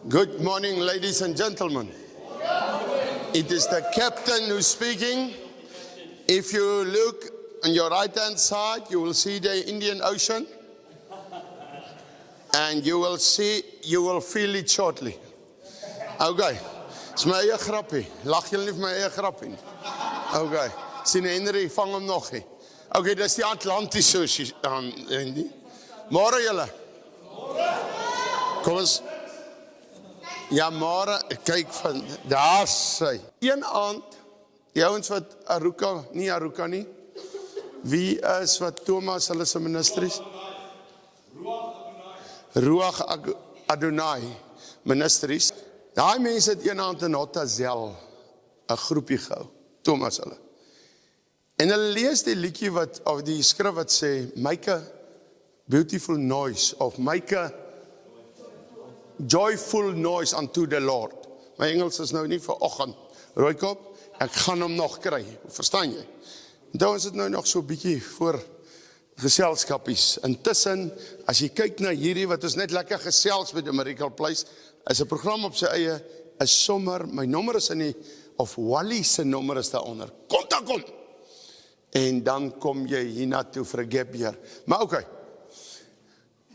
Good morning, ladies and gentlemen. It is the captain who's speaking. If you look on your right-hand side, you will see the Indian Ocean. And you will feel it shortly. Okay. Dis my eie grappie. Lag julle nie vir my eie grappie nie. Okay. Sien Henry, vang hom nog nie. Okay, dis die Atlantiese Oseaan, Henry. Môre julle. Kom ons. Ja, môre, kyk van daar sy. Een aand, die ouens wat Aruka nie. Wie is wat Thomas hulle se minister is? Ruach Adonai ministries. Daai mense het een aand in Hotazel 'n groepie gehou, Thomas hulle. En hulle lees die liedjie of die skrif wat sê, make a beautiful noise, of make a joyful noise unto the Lord. My Engels is nou nie vir oggend. Rooikop, ek gaan hom nog kry, verstaan jy? Dan is dit nou nog so 'n bietjie voor geselskapies. Intussen, as jy kyk na hierdie wat ons net lekker gesels met die Miracle Place, is 'n program op sy eie, is sommer, my nommer is in die, of Wally se nommer is daaronder. Kom! En dan kom jy hiernatoe vir 'n gap year. Maar okay.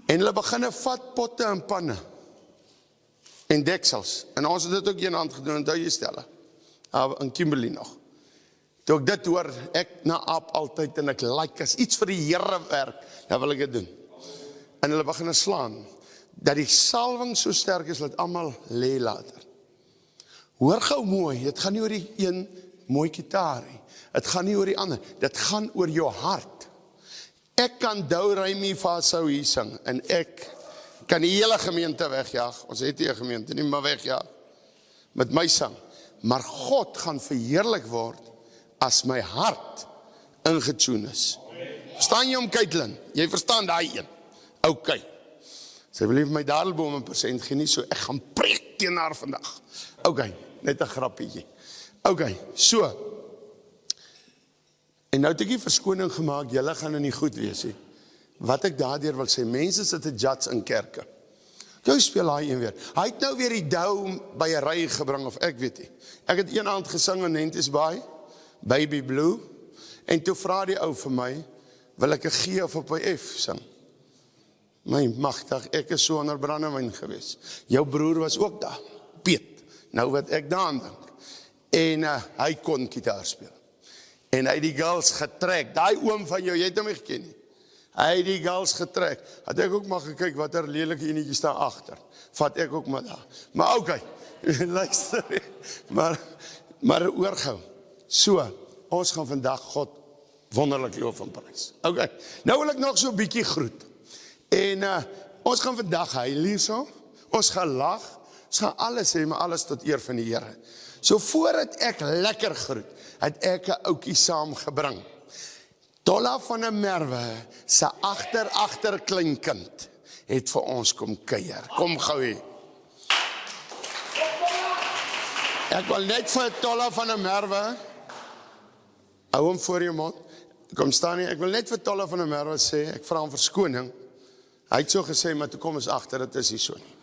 En hulle begin vat potte en panne. En deksels. En ons het dit ook een hand gedoen, onthou jy stelle. In Kimberley nog. Toe ek dit hoor, ek na aap altyd en ek like as iets vir die Here werk, dan wil ek dit doen. En hulle begin slaan, dat die salwing so sterk is, dat almal lê later. Hoor gou mooi, dit gaan nie oor die een mooi gitaar nie, dit gaan nie oor die ander, dit gaan oor jou hart. Ek kan Do Re Mi Fa So hier sing, en ek kan die hele gemeente wegjaag, ons het nie 'n gemeente nie, maar wegjaag, met my sang. Maar God gaan verheerlik word, as my hart ingetune is. Verstaan jy om, Caitlin? Jy verstaan daai een? Okay. Sy wil nie vir my dadelboom 1% gee nie, so ek gaan preek teen haar vandag. Okay, net 'n grappietjie. Okay, so. En nou het ek die verskoning gemaak, julle gaan in die goed wees nie. Wat ek daardeur wil sê, mense sit te judge in kerke. Jou speel hy een weer. Hy het nou weer die dou by 'n ry gebring, of ek weet nie. Ek het een aand gesing in Nentjes Baai, Baby Blue, en toe vra die ou vir my, wil ek 'n G of op 'n F sing? My magtig, ek is so onder brandewyn gewees. Jou broer was ook daar, Piet, nou wat ek daaraan dink. En hy kon gitaar speel. En hy het die girls getrek, daai oom van jou, jy het hom nie geken nie. Hy het die girls getrek, had ek ook maar gekyk, wat lelike enetjies staan agter. Vat ek ook maar daar. Maar okay, luister, maar oorgou. So, ons gaan vandag God wonderlik loof en prys. Okay, nou wil ek nog so 'n bietjie groet. En ons gaan vandag huil hierso, ons gaan lag, ons gaan alles sê, maar alles tot eer van die Here. So voordat ek lekker groet, het ek 'n ouetjie saamgebring. Tolla van 'n Merwe, se agter kleinkind, het vir ons kom kuier. Kom gou hier. Ek wil net vir Tolla van 'n Merwe, hou hom voor jou mond, kom staan hier, ek wil net vir Tolla van 'n Merwe sê, ek vra hom verskoning, hy het so gesê, maar toe kom ons agter, dit is nie so nie.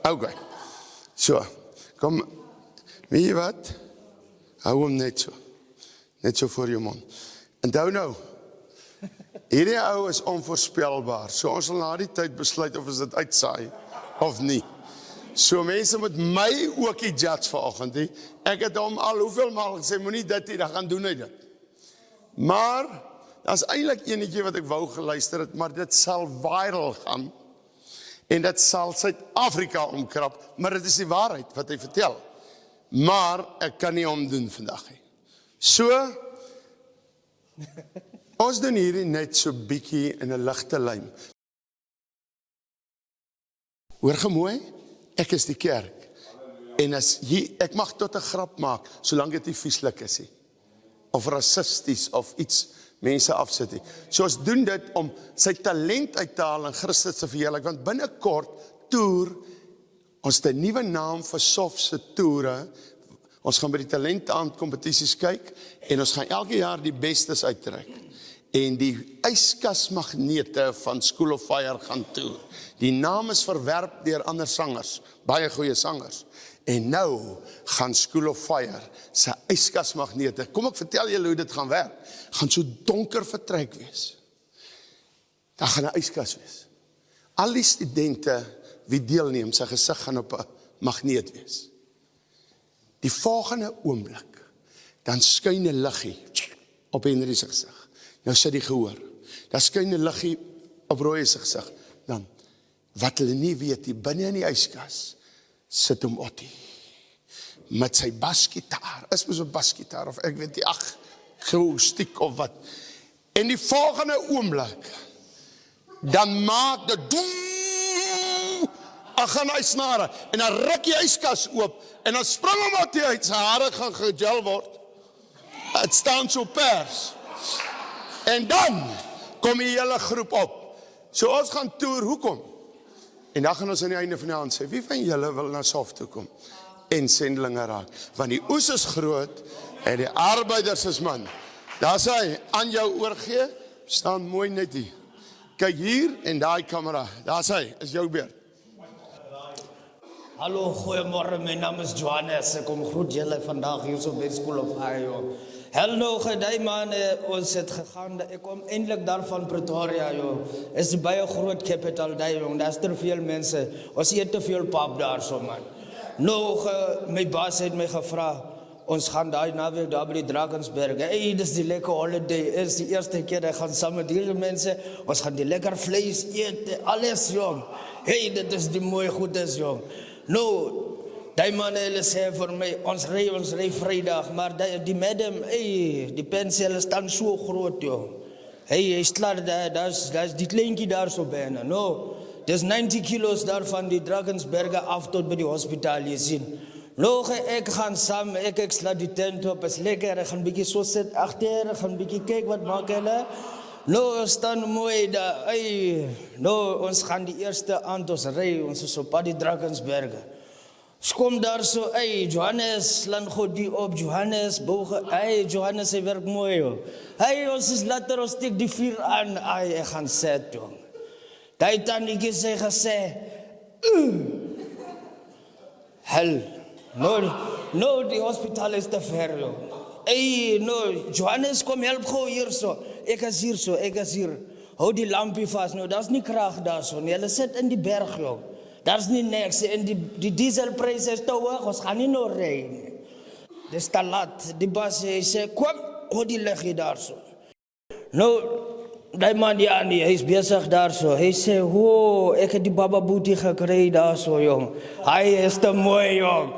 Okay, so, kom, weet jy wat, hou hom net so voor jou mond. En nou, hierdie ou is onvoorspelbaar, so ons sal na die tyd besluit of ons dit uitsaai, of nie. So mense moet my ook die judge vanoggend, nie. Ek het hom al hoeveel maal gesê, moenie dit nie, dan gaan doen hy dit. Maar, dat is eintlik enetjie wat ek wou geluister het, maar dit sal viral gaan, en dit sal Suid-Afrika omkrap, maar dit is die waarheid wat hy vertel. Maar, ek kan nie omdoen vandag nie. So, ons doen hierdie net so bietjie in 'n ligte lyn. Hoor gemooi, ek is die kerk. En as ek mag tot 'n grap maak, solank dit nie vieslik is nie. Of rassisties, of iets mense afsit nie. So ons doen dit om sy talent uit te haal in Christus se verheerlik, want binnekort toer, ons het 'n nuwe naam vir Sof se toere. Ons gaan by die talentaand kompetisies kyk, en ons gaan elke jaar die bestes uittrek. en die yskasmagnete van School of Fire gaan toe. Die naam is verwerp deur ander sangers, baie goeie sangers. En nou gaan School of Fire sy yskasmagnete, kom ek vertel julle hoe dit gaan werk, gaan so donker vertrek wees. Daar gaan 'n yskas wees. Al die studente wie deelneem, sy gesig gaan op 'n magneet wees. Die volgende oomblik, dan skyn 'n liggie op Henry se gesig. Nou sit die gehoor. Dan skyn 'n liggie op Roy se gesig. Dan, wat hulle nie weet, die binne in die yskas, sit hom Ottie. Met sy basgitaar. Is mos 'n basgitaar, of ek weet nie, akoestiek of wat. En die volgende oomblik, dan maak dit doe, gaan hy snare, en dan ruk die yskas oop, en dan spring hom Ottie uit, sy hare gaan gegel word. Het staan so pers. En dan kom die hele groep op. So ons gaan toer, hoekom? En dan gaan ons aan die einde van die aand sê, wie van julle wil na Sof toe kom? En sendelinge raak. Want die oes is groot, en die arbeiders is man. Daar sê hy, aan jou oorgee, staan mooi net hier. Kyk hier, en daai kamera. Daar sê hy, is jou beurt. Hallo, goeiemorgen, mijn naam is Johannes. Ik kom groet jullie vandaag hier zo bij School of Fire. Hallo, gedij man, ons het gegaan. Ik kom eindelijk daar van Pretoria, joh. Het is bij een groot capital daar, joh. Daar is te veel mensen. Ons eet te veel pap daar, zo man. Nou, mijn baas heeft mij gevraagd. Ons gaan daar naweek daar bij die Drakensberg. Hey, dit is die lekker holiday. Het is de eerste keer dat gaan samen die mensen. Ons gaan die lekker vlees eten, alles, jong. Hey, dit is die mooie goedes, jong. Nou, die mannen hulle sê vir my, ons rij vrijdag, maar die madam, hey, die penselen staan zo groot, joh. Hey, hy is klaar, daar is die kleinkie daar zo bijna. Nou, dus 90 kilo's daar van die Drakensbergen af tot bij die hospitaal, je zien. Nou, ik ga samen, ik sla die tent op, is lekker, ik ga een beetje zo zitten achter, ik ga een beetje kijken wat maken hulle. Nou, we staan mooi daar, hey. Nou, ons gaan die eerste aand, ons rij, ons is op die Drakensbergen. Ze komt daar zo, hey, Johannes, slaan goed die op, Johannes, bogen, hey, Johannes, hij werkt mooi, joh. Hey, ons is later, ons steek die vuur aan, hey, hij gaat zetten, joh. Die tannieke zei gezegd, hel, nou, die hospitaal is te ver, joh. Hey, nou, Johannes, kom help gauw hier zo. Ik is hier. Hou die lampje vast, nou, dat is niet kracht daar zo. Jullie zitten in die berg, joh. Dat is niet niks. En die dieselprijs is te hoog, ons gaan niet nog rijden. Dat is te laat. Die baas zei, kom, hou die leg je daar zo. Nou, die man, ja, hij is bezig daar zo. Hij zei, ho, ik heb die baba booty gekregen daar zo, jong. Hij is te mooi, jong.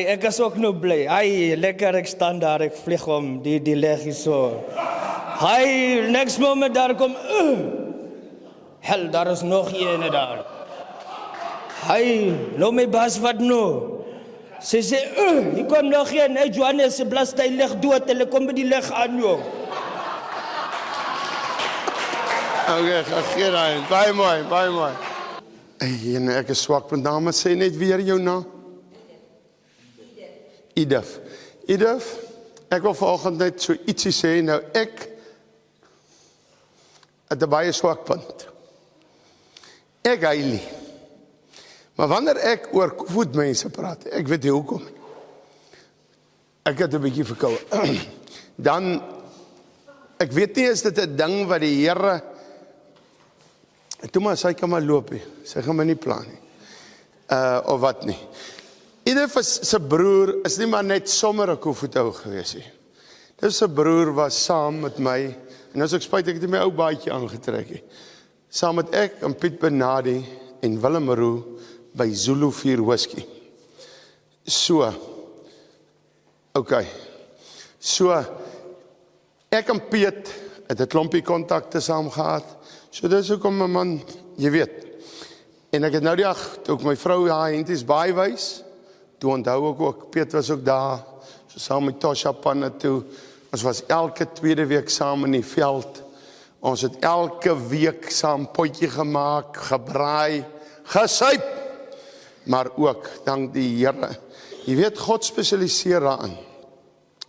Ik is ook nog blij. Hij, lekker, ik sta daar, ik vlieg om, die leg je zo. Hij, next moment daar komt, hel, daar is nog een daar. Hij, nou mijn baas, wat nou? Ze zei, hier komt nog een, hey, Johannes, ze blast hij leg dood, en dan komt die leg aan, jong. Oké, geen aan. Baie mooi. Hey, en ek is swak met name, sê net weer jou naam. Edith, ek wil vanoggend net so ietsie sê, nou ek het 'n baie swak punt. Ek huil nie. Maar wanneer ek oor voetmense praat, ek weet nie hoekom. Ek het 'n bietjie verkoue. Dan, ek weet nie, is dit 'n ding wat die Here, toe maar, sy kan maar loop nie, sy gaan my nie plan nie, of wat nie. Edith sy broer is nie maar net sommer 'n koevoethou gewees nie. Dis sy broer was saam met my, en as ek spyt, ek het my ou baadjie aangetrek nie. Saam met ek en Piet Benadi en Willem Roux by Zulu 4 Whisky. So, ek en Piet het 'n klompie kontakte saam gehad. So dis hoekom my man, jy weet. En ek het nou die dag, toe ek my vrou haar henties baie wys, toe onthou ek ook, Piet was ook daar, so saam met Tosha Panne toe. Ons was elke tweede week saam in die veld. Ons het elke week saam potjie gemaak, gebraai, gesuip. Maar ook, dank die Here. Jy weet, God spesialiseer daarin.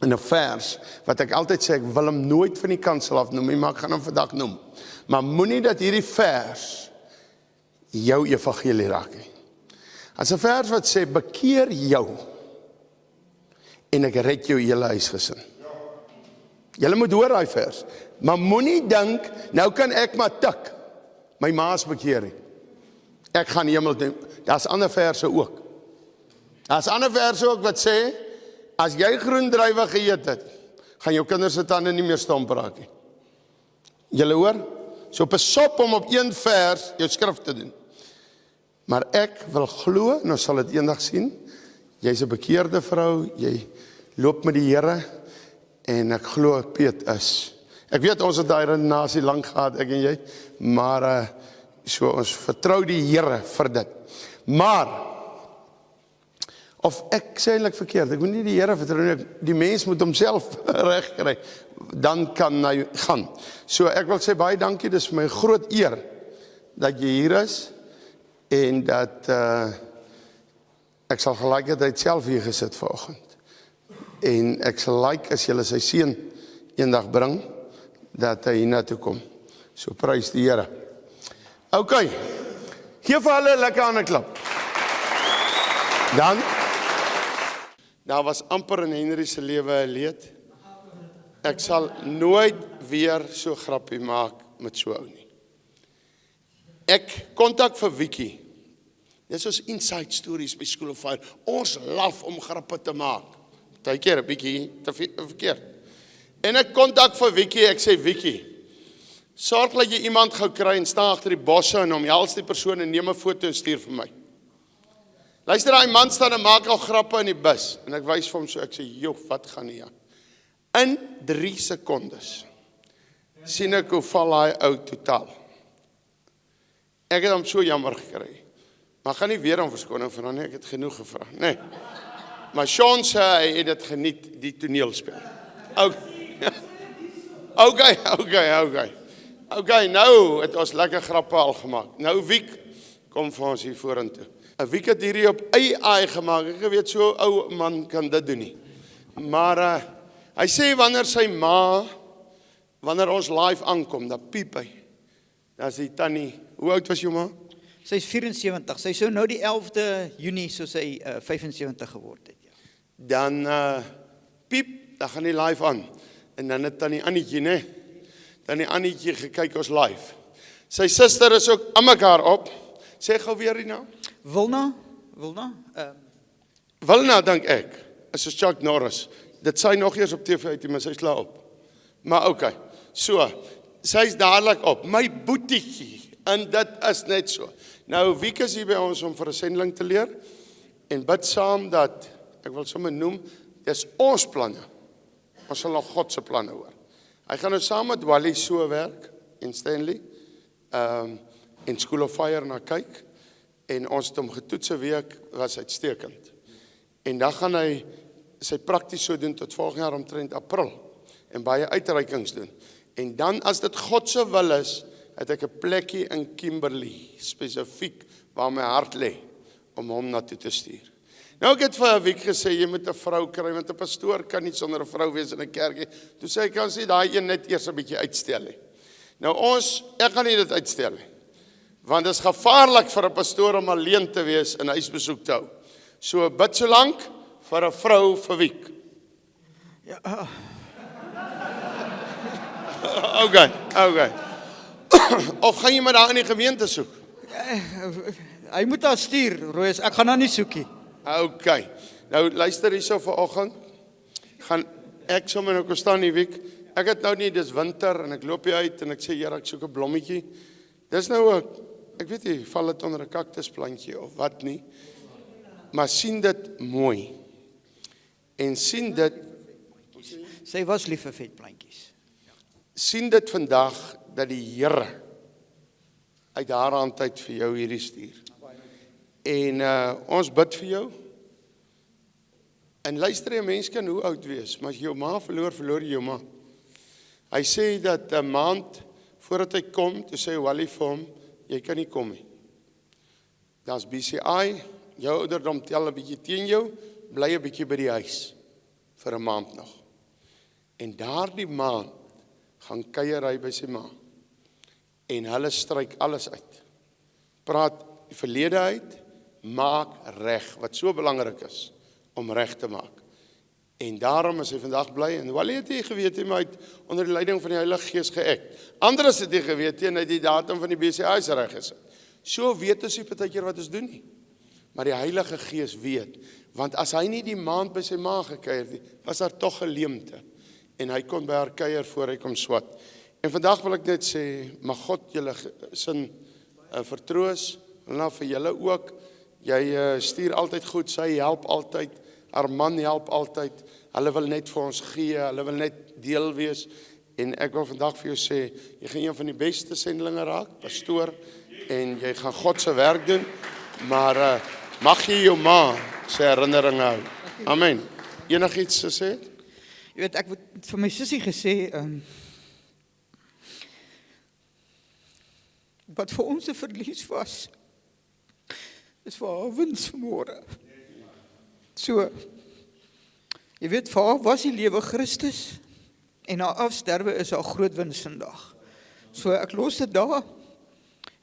in 'n vers, wat ek altyd sê, ek wil hom nooit van die kansel af noem nie, maar ek gaan hom vandag noem. Maar moenie dat hierdie vers jou evangelie raak nie. As 'n vers wat sê, bekeer jou, en ek red jou hele huisgesin. Julle moet hoor daai vers, maar moenie dink, nou kan ek maar tik, my ma is bekeer nie. Ek gaan hemel toe. Daar's ander verse ook. Daar's ander verse ook wat sê, as jy groen druiwe geëet het, gaan jou kinders se tande nie meer stomp raak nie. Julle hoor? So besop om op een vers jou skrif te doen. Maar ek wil glo, en ons sal dit eendag sien, jy's 'n bekeerde vrou, jy loop met die Here, en ek glo Piet is. Ek weet ons het daai redenasie lank gehad, ek en jy, maar so ons vertrou die Here vir dit. Maar, of ek sê eintlik verkeerd, ek moet nie die Here vertrou nie, die mens moet homself reg kry, dan kan hy gaan. So ek wil sê baie dankie, dis vir my 'n groot eer dat jy hier is, en dat ek sal gelykertyd self hier gesit vanoggend. En ek sal as julle sy seun eendag bring, dat hy hiernatoe kom. So prys die Here. OK, geef vir hulle 'n lekker hande klap. Dan, daar was amper in Henry se lewe 'n leed. Ek sal nooit weer so grappie maak met so ou nie. Ek kontak vir Wiki. Dis ons inside stories by School of Fire. Ons laf om grappe te maak. Partykeer 'n bietjie te verkeerd. En ek kontak vir Wiki, ek sê Wiki, sorg dat jy iemand gou kry en staan agter die bosse en omhels die persoon en neem 'n foto en stuur vir my. Luister, daai man staan en maak al grappe in die bus. En ek wys vir hom so, ek sê, joh, wat gaan nie aan? In 3 sekondes sien ek hoe val hy ou totaal. Ek het hom so jammer gekry. Maar gaan nie weer om verskoning vra nie, ek het genoeg gevra. Nee. Maar Sean sê hy het dit geniet, die toneelspel. OK, nou het ons lekker grappe al gemaak. Nou Wiek, kom vir ons hier vorentoe. 'n Wiek het hierdie op AI gemaak. Ek weet so ou man kan dit doen nie. Maar hy sê wanneer sy ma, wanneer ons live aankom, dan piep hy. Dan is die tannie, hoe oud was jou ma? Sy is 74, sy sou nou die 11de Junie so sy 75 geword het. Ja. Dan piep, dan gaan die live aan. En dan het tannie Annetjie, né? Tannie Annetjie gekyk ons live. Sy suster is ook aan mekaar op. Sê gou weer die naam. Wilna? Wilna, dink ek, is so Chuck Norris. Dit sy nog eers op TV uit, maar sy sla op. Maar OK, so, sy's dadelik op. My boetietjie, en dit is net so. Nou, Wiek is hier by ons om vir 'n sendeling te leer, en bid saam dat, ek wil sommer noem, dis ons planne. Ons sal nog God se planne hoor. Hy gaan nou saam met Wally so werk, en Stanley, en School of Fire na kyk, en ons het hom getoetse week, was uitstekend. En dan gaan hy sy prakties so doen tot volgende jaar omtrent April, en baie uitreikings doen. En dan as dit God se wil is, het ek 'n plekkie in Kimberley, spesifiek waar my hart lê, om hom na toe te stuur. Nou ek het vir 'n week gesê, jy moet 'n vrou kry, want 'n pastoor kan nie sonder 'n vrou wees in 'n kerk nie. Toe sê ek, kan sê daai een net eers 'n bietjie uitstel nie. Nou ek gaan nie dit uitstel nie, want dit is gevaarlik vir 'n pastoor om alleen te wees en huisbesoek te hou. So bid so lank vir 'n vrou vir week. Ja, OK. Of gaan jy maar daar in die gemeente soek? hy moet haar stuur, Roos, ek gaan haar nie soek nie. OK. Nou luister hierso vanoggend. Gaan ek sommer nou kom staan die week. Ek het nou nie, dis winter en ek loop hier uit en ek sê Here, ek soek 'n blommetjie. Dis nou ek weet nie, val dit onder 'n kaktusplantjie of wat nie. Maar sien dit mooi. En sien dit, Sy was lief vir vetplantjies. sien dit vandag dat die Here uit haar hand uit vir jou hierdie stuur. En ons bid vir jou. En luister, 'n mens kan hoe oud wees, maar as jy jou ma verloor jy jou ma. Hy sê dat 'n maand voordat hy kom, toe sê Wally vir hom, jy kan nie kom nie. Daar's BCI, jou ouderdom tel 'n bietjie teen jou, bly 'n bietjie by die huis vir 'n maand nog. En daardie maand gaan kuier hy by sy ma. En hulle stryk alles uit. Praat die verlede uit, maak reg, wat so belangrik is, om reg te maak. En daarom is hy vandag bly, en Wally het nie geweet, hy het onder die leiding van die Heilige Gees geëkt. Anders het hy geweet, en hy het die datum van die BCA's reg gesit. So weet ons nie partykeer wat ons doen nie. Maar die Heilige Gees weet, want as hy nie die maand by sy ma gekuier het, was daar tog 'n leemte. En hy kon by haar kuier voor hy kom swat. En vandag wil ek net sê, mag God julle sin vertroos, en vir julle ook. Jy stuur altyd goed, sy help altyd, haar man help altyd, hulle wil net vir ons gee, hulle wil net deel wees, en ek wil vandag vir jou sê, jy gaan een van die beste sendelinge raak, pastoor, en jy gaan God se werk doen, maar mag jy jou ma se herinnering hou. Amen. Enigiets gesê? Jy weet, ek het vir my sussie gesê, wat vir ons 'n verlies was, is vir haar wins vanmôre. So, jy weet, vir haar was die lewe Christus, en haar afsterwe is haar groot wins vandag. So, ek los dit daar,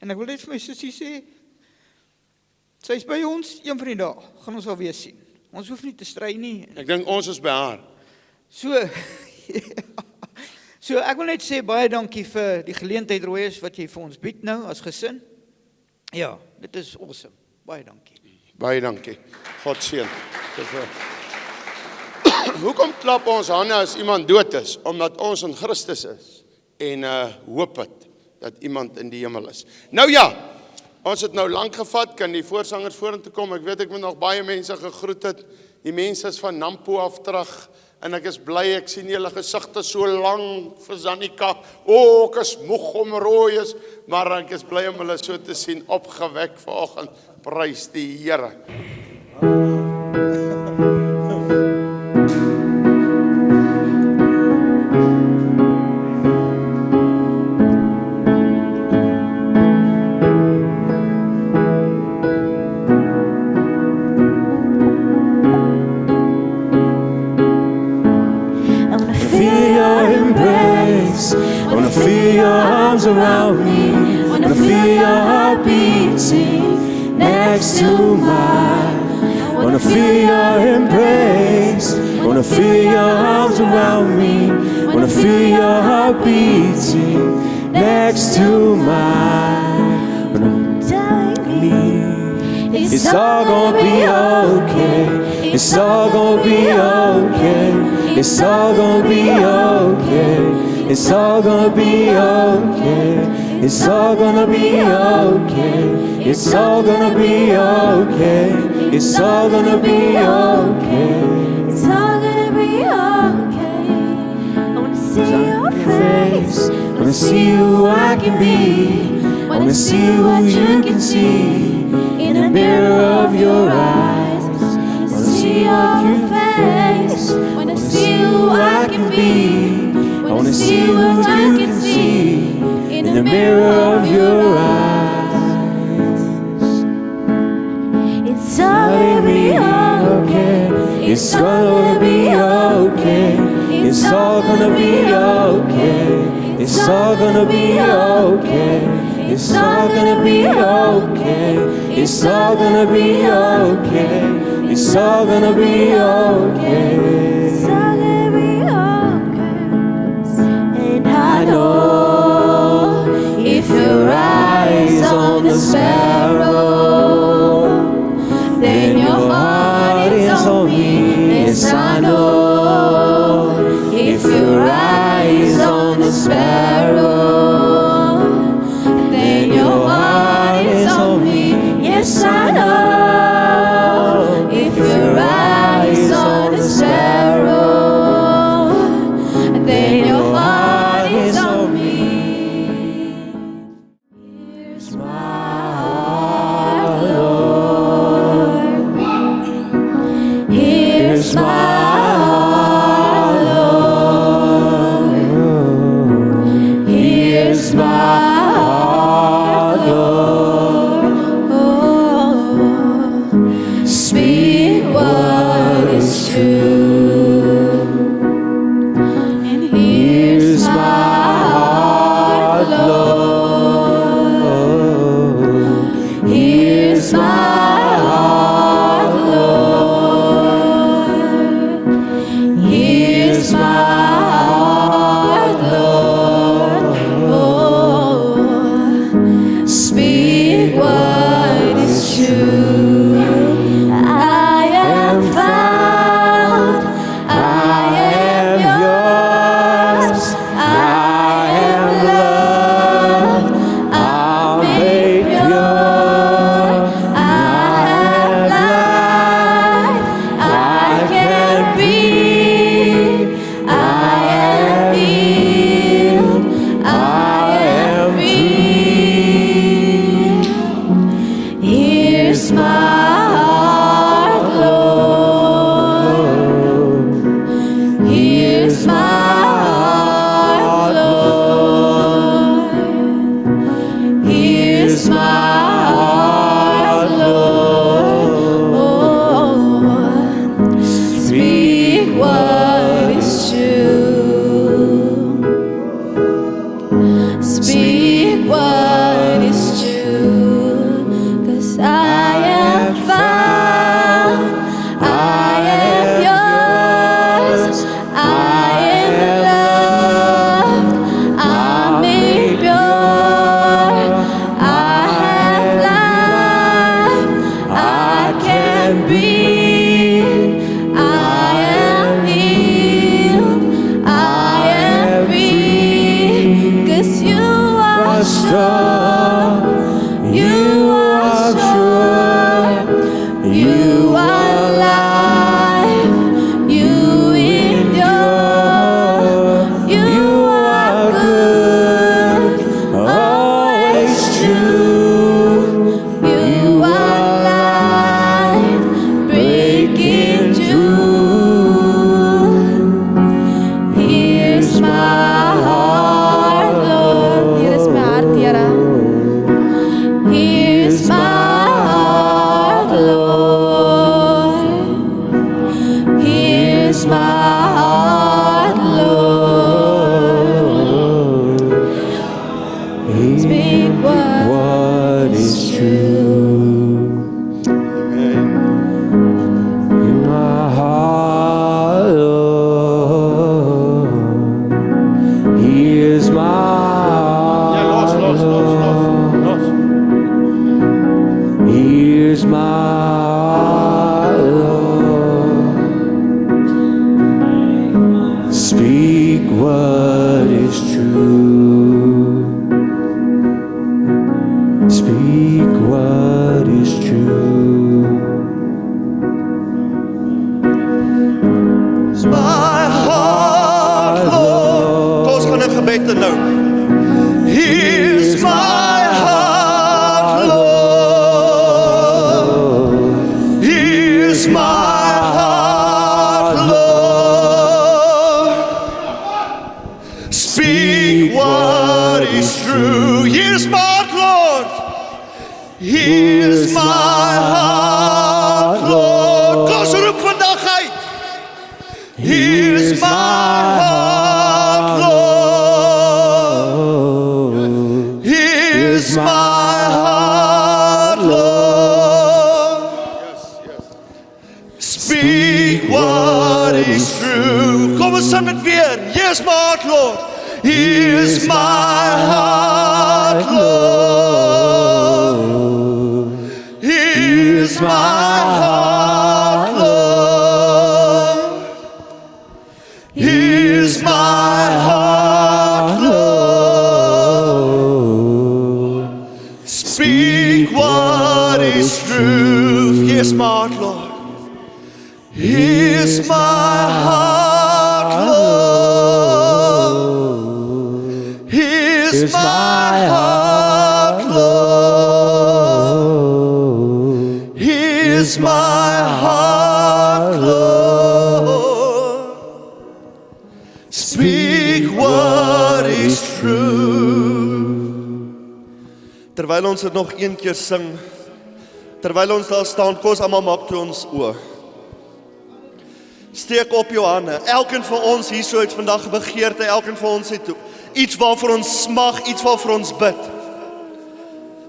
en ek wil net vir my sussie sê, sy is by ons, een van die dae, gaan ons alweer sien. Ons hoef nie te stry nie. Ek dink ons is by haar. So, so ek wil net sê, baie dankie vir die geleentheid, Rooies, wat jy vir ons bied nou, as gesin. Ja, dit is awesome. Baie dankie. Baie dankie. God seën. Hoekom klap ons hande as iemand dood is? Omdat ons in Christus is en hoop het dat iemand in die hemel is. Nou ja, ons het nou lank gevat, kan die voorsangers vorentoe kom. Ek weet ek moet nog baie mense gegroet het. Die mense is van Nampo af terug en ek is bly, ek sien julle gesigte so lang vir Zanika. Ek is moeg om Rooies, maar ek is bly om hulle so te sien opgewek vanoggend. Prys die Here. Around me, wanna feel your heart beating next to mine. Wanna feel your embrace, wanna feel your arms around me. Wanna feel your heart beating next to mine. It's all gonna be okay. It's all gonna be okay. It's all gonna be okay. It's all gonna be okay. It's all gonna be okay. It's all gonna be okay. It's all gonna be okay. It's all gonna be okay. I wanna see your face. Wanna see who I can be. Wanna see what you can see in the mirror of your eyes. Wanna see your face. Wanna see who I can be. I wanna see what you can see in the mirror of your eyes. It's all gonna be okay. It's gonna be okay. It's all gonna be okay. It's all gonna be okay. It's all gonna be okay. It's all gonna be okay. It's all gonna be okay. It's all gonna be okay. And I know if your eyes on the sparrow, then your heart is on me. Yes, I know if your eyes on the sparrow, then your heart is on me. Yes, I know if your eyes on the sparrow, then your heart is on me. Here's my heart, Lord. Here's my heart, Lord. Here's my heart, Lord. Oh, speak what is true. my heart, Lord. Speak what is true. Here's my heart, Lord. Here's my heart, Lord. Kom ons roep vandag uit. Here's my heart, Lord. Here's my heart, Lord. Speak what is true. Kom ons sing dit weer. Here's my heart, Lord. Here's my heart, Lord. Here's my heart, Lord. Here's my heart, Lord. Speak what is true. Here's my heart, Lord. Here's my heart, Lord. Here's my heart, Lord. Here's my heart, Lord. Speak what is true. Terwyl ons dit nog een keer sing, terwyl ons daar staan, kom ons almal maak toe ons oë. Steek op jou hande. Elkeen van ons hierso het vandag 'n begeerte, elkeen van ons het iets waarvoor ons smag, iets waarvoor ons bid.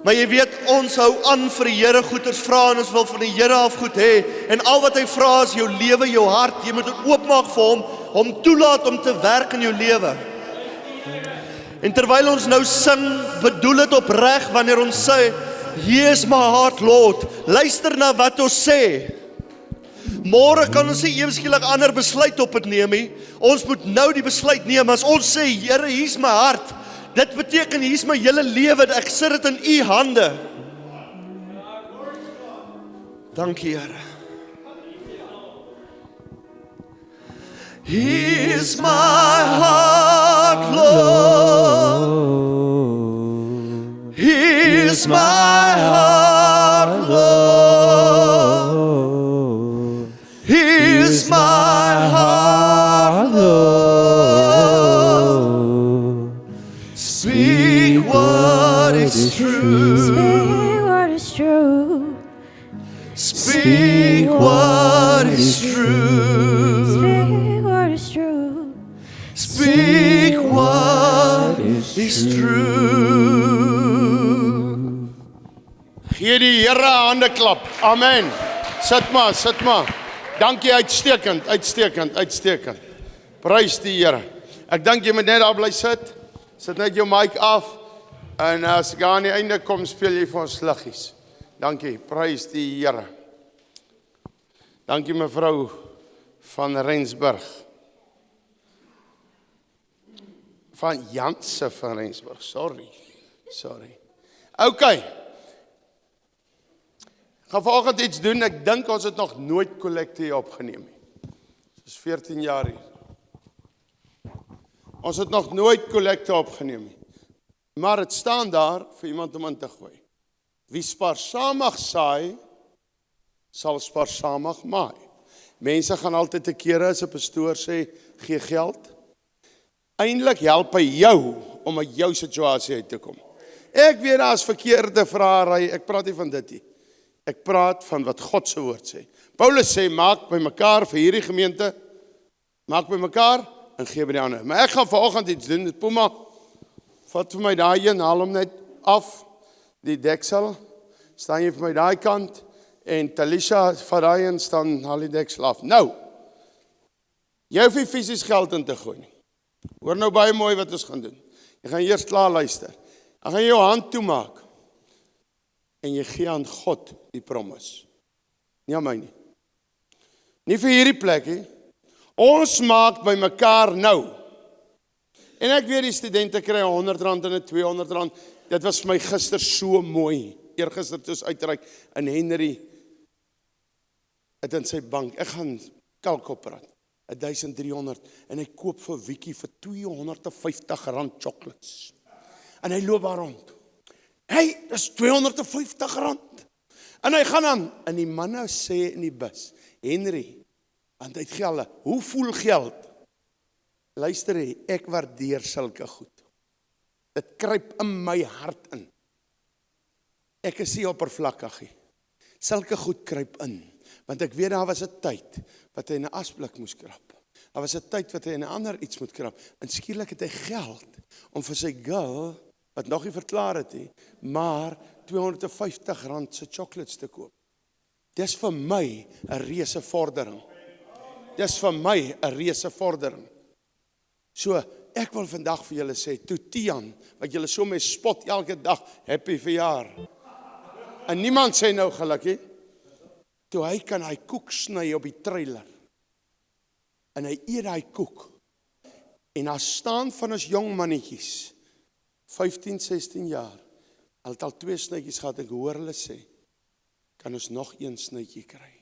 Maar jy weet, ons hou aan vir die Here goeders vra en ons wil van die Here af goed hê. En al wat hy vra is jou lewe, jou hart. Jy moet dit oopmaak vir hom toelaat om te werk in jou lewe. En terwyl ons nou sing, bedoel dit opreg wanneer ons sê, here's my heart, Lord. Luister na wat ons sê. Môre kan ons nie eweskielik ander besluit op dit neem nie. Ons moet nou die besluit neem. As ons sê, Here, hier's my hart. Dit beteken hier's my hele lewe. Ek sit dit in u hande. Dankie, Here. Here's my heart, Lord. Here's my heart, Lord. Here's my heart, Lord. Speak what is true. Speak what is true. Speak what is true. Speak what is true. Speak what is true. Gee die Here 'n hande klap. Amen. Sit maar. Dankie, uitstekend, uitstekend, uitstekend. Prys die Here. Ek dink jy moet net daar bly sit. Sit net jou mic af. En as ek aan die einde kom, speel jy vir ons liggies. Dankie, prys die Here. Dankie mevrou van Rensburg. Van Janse van Rensburg, sorry. Okay. Ek gaan vanoggend iets doen, ek dink ons het nog nooit kollekte hier opgeneem nie. Dis 14 jaar hier. Ons het nog nooit kollekte opgeneem nie. Maar dit staan daar vir iemand om in te gooi. Wie spaarsamig saai, sal spaarsamig maai. Mense gaan altyd te kere as 'n pastoor sê, gee geld. Eintlik help hy jou om uit jou situasie uit te kom. Ek weet daar's verkeerde vrae, ek praat nie van dit nie. Ek praat van wat God se woord sê. Paulus sê, maak by mekaar vir hierdie gemeente, maak by mekaar en gee by die ander. Maar ek gaan vanoggend iets doen, Puma, vat vir my daai een, haal hom net af, die deksel, staan jy vir my daai kant, en Talisha van daai een staan, haal die deksel af. Nou, jy hoef nie fisies geld in te gooi nie. Hoor nou baie mooi wat ons gaan doen. Jy gaan eers klaar luister. Dan gaan jy jou hand toemaak, en jy gee aan God die promise. Nie aan my nie. Nie vir hierdie plek nie. Ons maak by mekaar nou. En ek weet die studente kry R100 en R200. Dit was vir my gister so mooi. Eergister toe ons uitreik in Henry het in sy bank. Ek gaan kalk praat. 1300 en hy koop vir Wiekie vir R250 chocolates. En hy loop daar rond. Hey, dis R250. En hy gaan aan. En die manne sê in die bus, Henry, want hy het geld. Hoe voel geld? Luister hê, ek waardeer sulke goed. Dit kruip in my hart in. Ek is nie oppervlakkig nie. Sulke goed kruip in, want ek weet daar was 'n tyd wat hy in 'n asblik moes krap. Daar was 'n tyd wat hy in 'n ander iets moet krap. En skielik het hy geld om vir sy girl, wat nog nie verklaar het nie, maar R250 se chocolates te koop. Dis vir my 'n reuse vordering. Dis vir my 'n reuse vordering. So, ek wil vandag vir julle sê, toe Tian, wat julle so mee spot elke dag, happy verjaar. En niemand sê nou gelukkig, toe hy kan hy koek sny op die trailer. En hy eet hy koek. En daar staan van ons jong mannetjies, 15, 16 jaar, al 2 snytjies gehad, ek hoor hulle sê, kan ons nog 1 snytjie kry.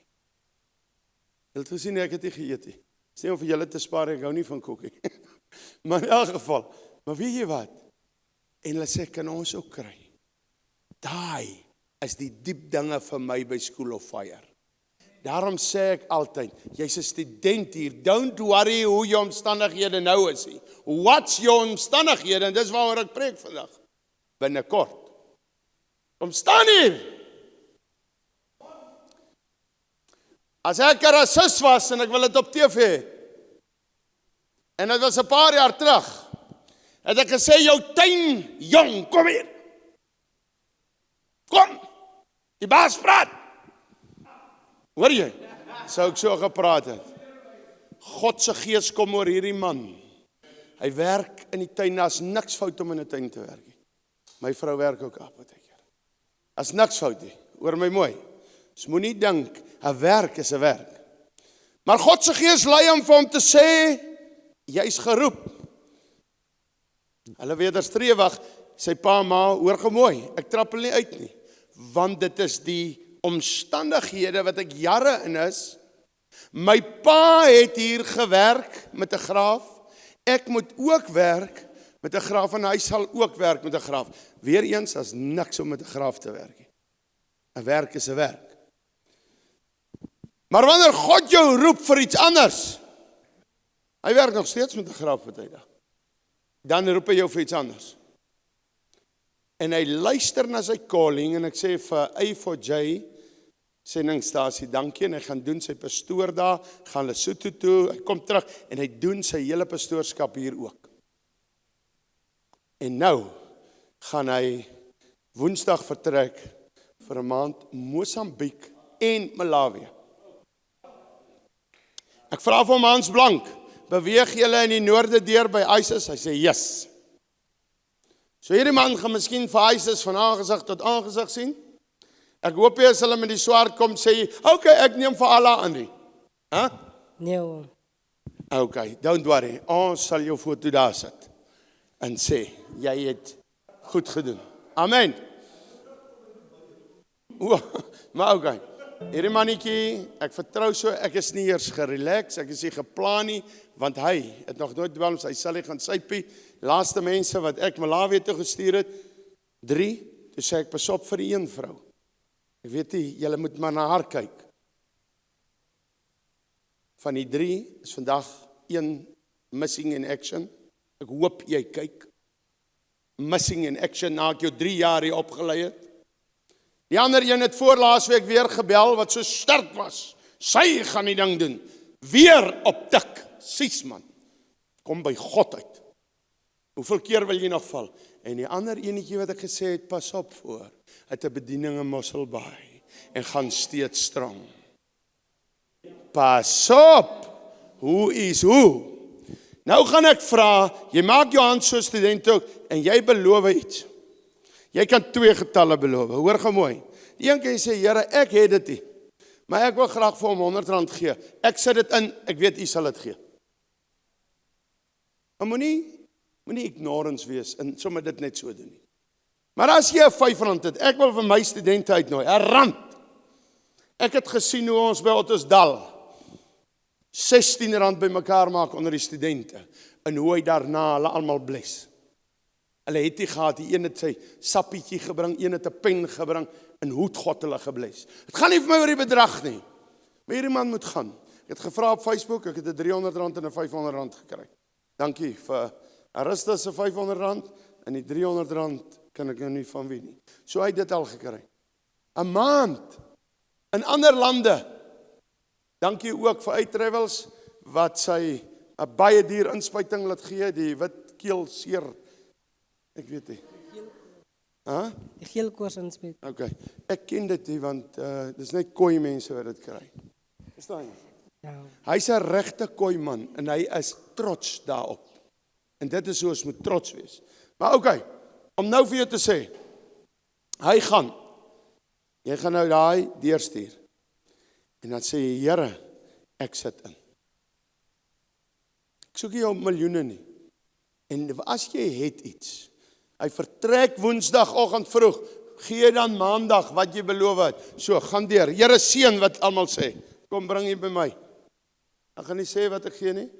Jy het gesien, ek het nie geëet nie. Dis nie om vir julle te spaar, ek hou nie van koekie. Maar in elk geval, maar weet jy wat? En hulle sê, kan ons ook kry. Daai is die diep dinge vir my by School of Fire. Daarom sê ek altyd, jy's 'n student hier, don't worry hoe jou omstandighede nou is nie. What's jou omstandighede? En dis waaroor ek preek vandag. Binnekort. Kom staan hier. As ek 'n rasis was en ek wil dit op TV, en dit was 'n paar jaar terug, het ek gesê, jou tuin, jong, kom hier. Kom, die baas praat. Hoor jy? Sou ek so gepraat het. God se gees kom oor hierdie man. Hy werk in die tuin, daar's niks fout om in 'n tuin te werk nie. My vrou werk ook apoteker. Daar's niks fout nie, hoor my mooi. Dus moenie dink, 'n werk is 'n werk. Maar God se gees lei hom vir hom te sê, jy's geroep. Hulle wederstrewig, sy pa ma, hoor gemooi, ek trap hulle nie uit nie, want dit is die omstandighede wat ek jare in is. My pa het hier gewerk met 'n graaf, ek moet ook werk met 'n graaf en hy sal ook werk met 'n graaf. Weereens, as niks om met 'n graaf te werk nie. 'n werk is 'n werk. Maar wanneer God jou roep vir iets anders, hy werk nog steeds met 'n graaf partydag. Dan roep hy jou vir iets anders. En hy luister na sy calling en ek sê vir A4J sendingstasie dankie en hy gaan doen sy pastoor daar, gaan Lesotho toe, hy kom terug en hy doen sy hele pastoorskap hier ook. En nou gaan hy Woensdag vertrek vir 'n maand Mosambiek en Malawi. Ek vra vir hom Hans Blank, beweeg julle in die noorde deur by ISIS? Hy sê yes. So hierdie man gaan miskien vir ISIS van aangesig tot aangesig sien. Ek hoop jy as hulle met die swaard kom sê, okay, ek neem vir Allah aan die. Huh? Nee. Okay, don't worry, ons sal jou foto daar sit en sê, jy het goed gedoen. Amen. Maar okay. Hierdie mannetjie, ek vertrou so, ek is nie eers gerelax, ek is nie geplan nie, want hy het nog nooit dwelms, hy sal nie gaan sypie. Laaste mense wat ek Malawi toe gestuur het, 3, toe sê ek, pas op vir die een vrou. Ek weet nie, julle moet maar na haar kyk. Van die 3 is vandag 1 missing in action. Ek hoop jy kyk. Missing in action, na ek jou 3 jaar hier opgelei het. Die ander een het voorlaas week weer gebel, wat so sterk was. Sy gaan die ding doen. Weer op tik. Sies man. Kom by God uit. Hoeveel keer wil jy nog val? En die ander enetjie wat ek gesê het, pas op voor. Het 'n bediening in Mosselbaai. En gaan steeds strong. Pas op. Hoe is hoe? Nou gaan ek vra, jy maak jou hand so student ook, en jy beloof iets. Jy kan 2 getalle beloof, hoor gou mooi. Die een kan jy sê, Here, ek het dit nie, maar ek wil graag vir hom R100 gee. Ek sit dit in, ek weet u sal dit gee. Maar moenie ignorance wees, en sommer dit net so doen nie. Maar as jy 'n R5 het, ek wil vir my studente uitnooi, R1. Ek het gesien hoe ons by Ottosdal R16 by mekaar maak onder die studente, en hoe hy daarna hulle almal bless. Hulle het nie gehad, die een het sy sappietjie gebring, een het 'n pen gebring, en hoe het God hulle gebless. Het gaan nie vir my oor die bedrag nie, Maar hierdie man moet gaan. Ek het gevra op Facebook, ek het 'n R300 en 'n R500 gekry. Dankie vir Aristus se R500 en die R300 kan ek nou nie van wie nie. So hy het dit al gekry. 'n Maand in ander lande. Dankie ook vir Uittravels wat sy 'n baie duur inspuiting laat gee, die wit keel seer. Ek weet nie. Die geelkoors inspuit. Okay. Ek ken dit nie want dis net koei mense wat dit kry. Verstaan jy? Ja. Hy's 'n regte koei man en hy is trots daarop. En dit is hoe ons moet trots wees. Maar okay, om nou vir jou te sê, hy gaan. Jy gaan nou daai deurstuur. En dan sê jy, Here, ek sit in. Ek soek nie jou miljoene nie. En as jy het iets, hy vertrek Woensdagoggend vroeg, gee dan Maandag wat jy beloof het. So, gaan deur. Here seën wat almal sê. Kom bring jy by my. Ek gaan nie sê wat ek gee nie.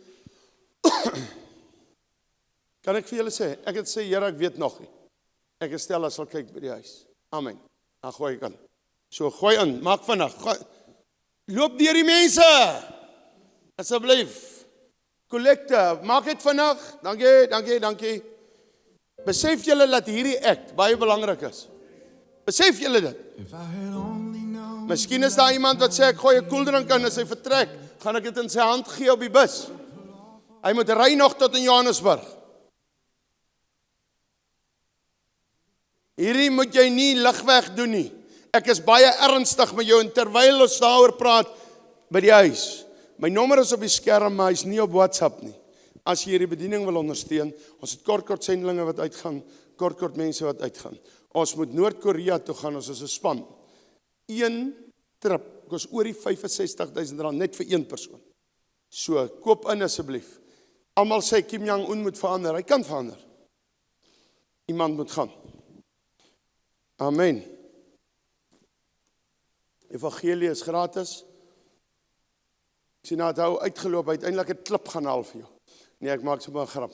Kan ek vir julle sê? Ek het sê, Here, ek weet nog nie. Ek stel as sal kyk by die huis. Amen. Dan gooi ek in. So, gooi in. Maak vinnig. Loop deur die mense. Asseblief. Kollekte. Maak dit vinnig. Dankie. Besef julle dat hierdie act baie belangrik is. Besef julle dit? Miskien is daar iemand wat sê ek gooi 'n koeldrink in as hy vertrek, gaan ek dit in sy hand gee op die bus. Hy moet ry nog tot in Johannesburg. Hierdie moet jy nie ligweg doen nie. Ek is baie ernstig met jou en terwyl ons daaroor praat by die huis. My nommer is op die skerm, maar hy's nie op WhatsApp nie. As jy hierdie bediening wil ondersteun, ons het kort sendlinge wat uitgaan, kort mense wat uitgaan. Ons moet Noord-Korea toe gaan, ons is 'n span. Een trip, kos oor die R65,000 net vir een persoon. So, koop in asseblief. Almal sê Kim Jong-un moet verander, hy kan verander. Iemand moet gaan. Amen. Evangelie is gratis. Ek sien nou het hy uitgeloop, uiteindelik 'n klip gaan haal vir jou. Nee, ek maak sommer 'n grap.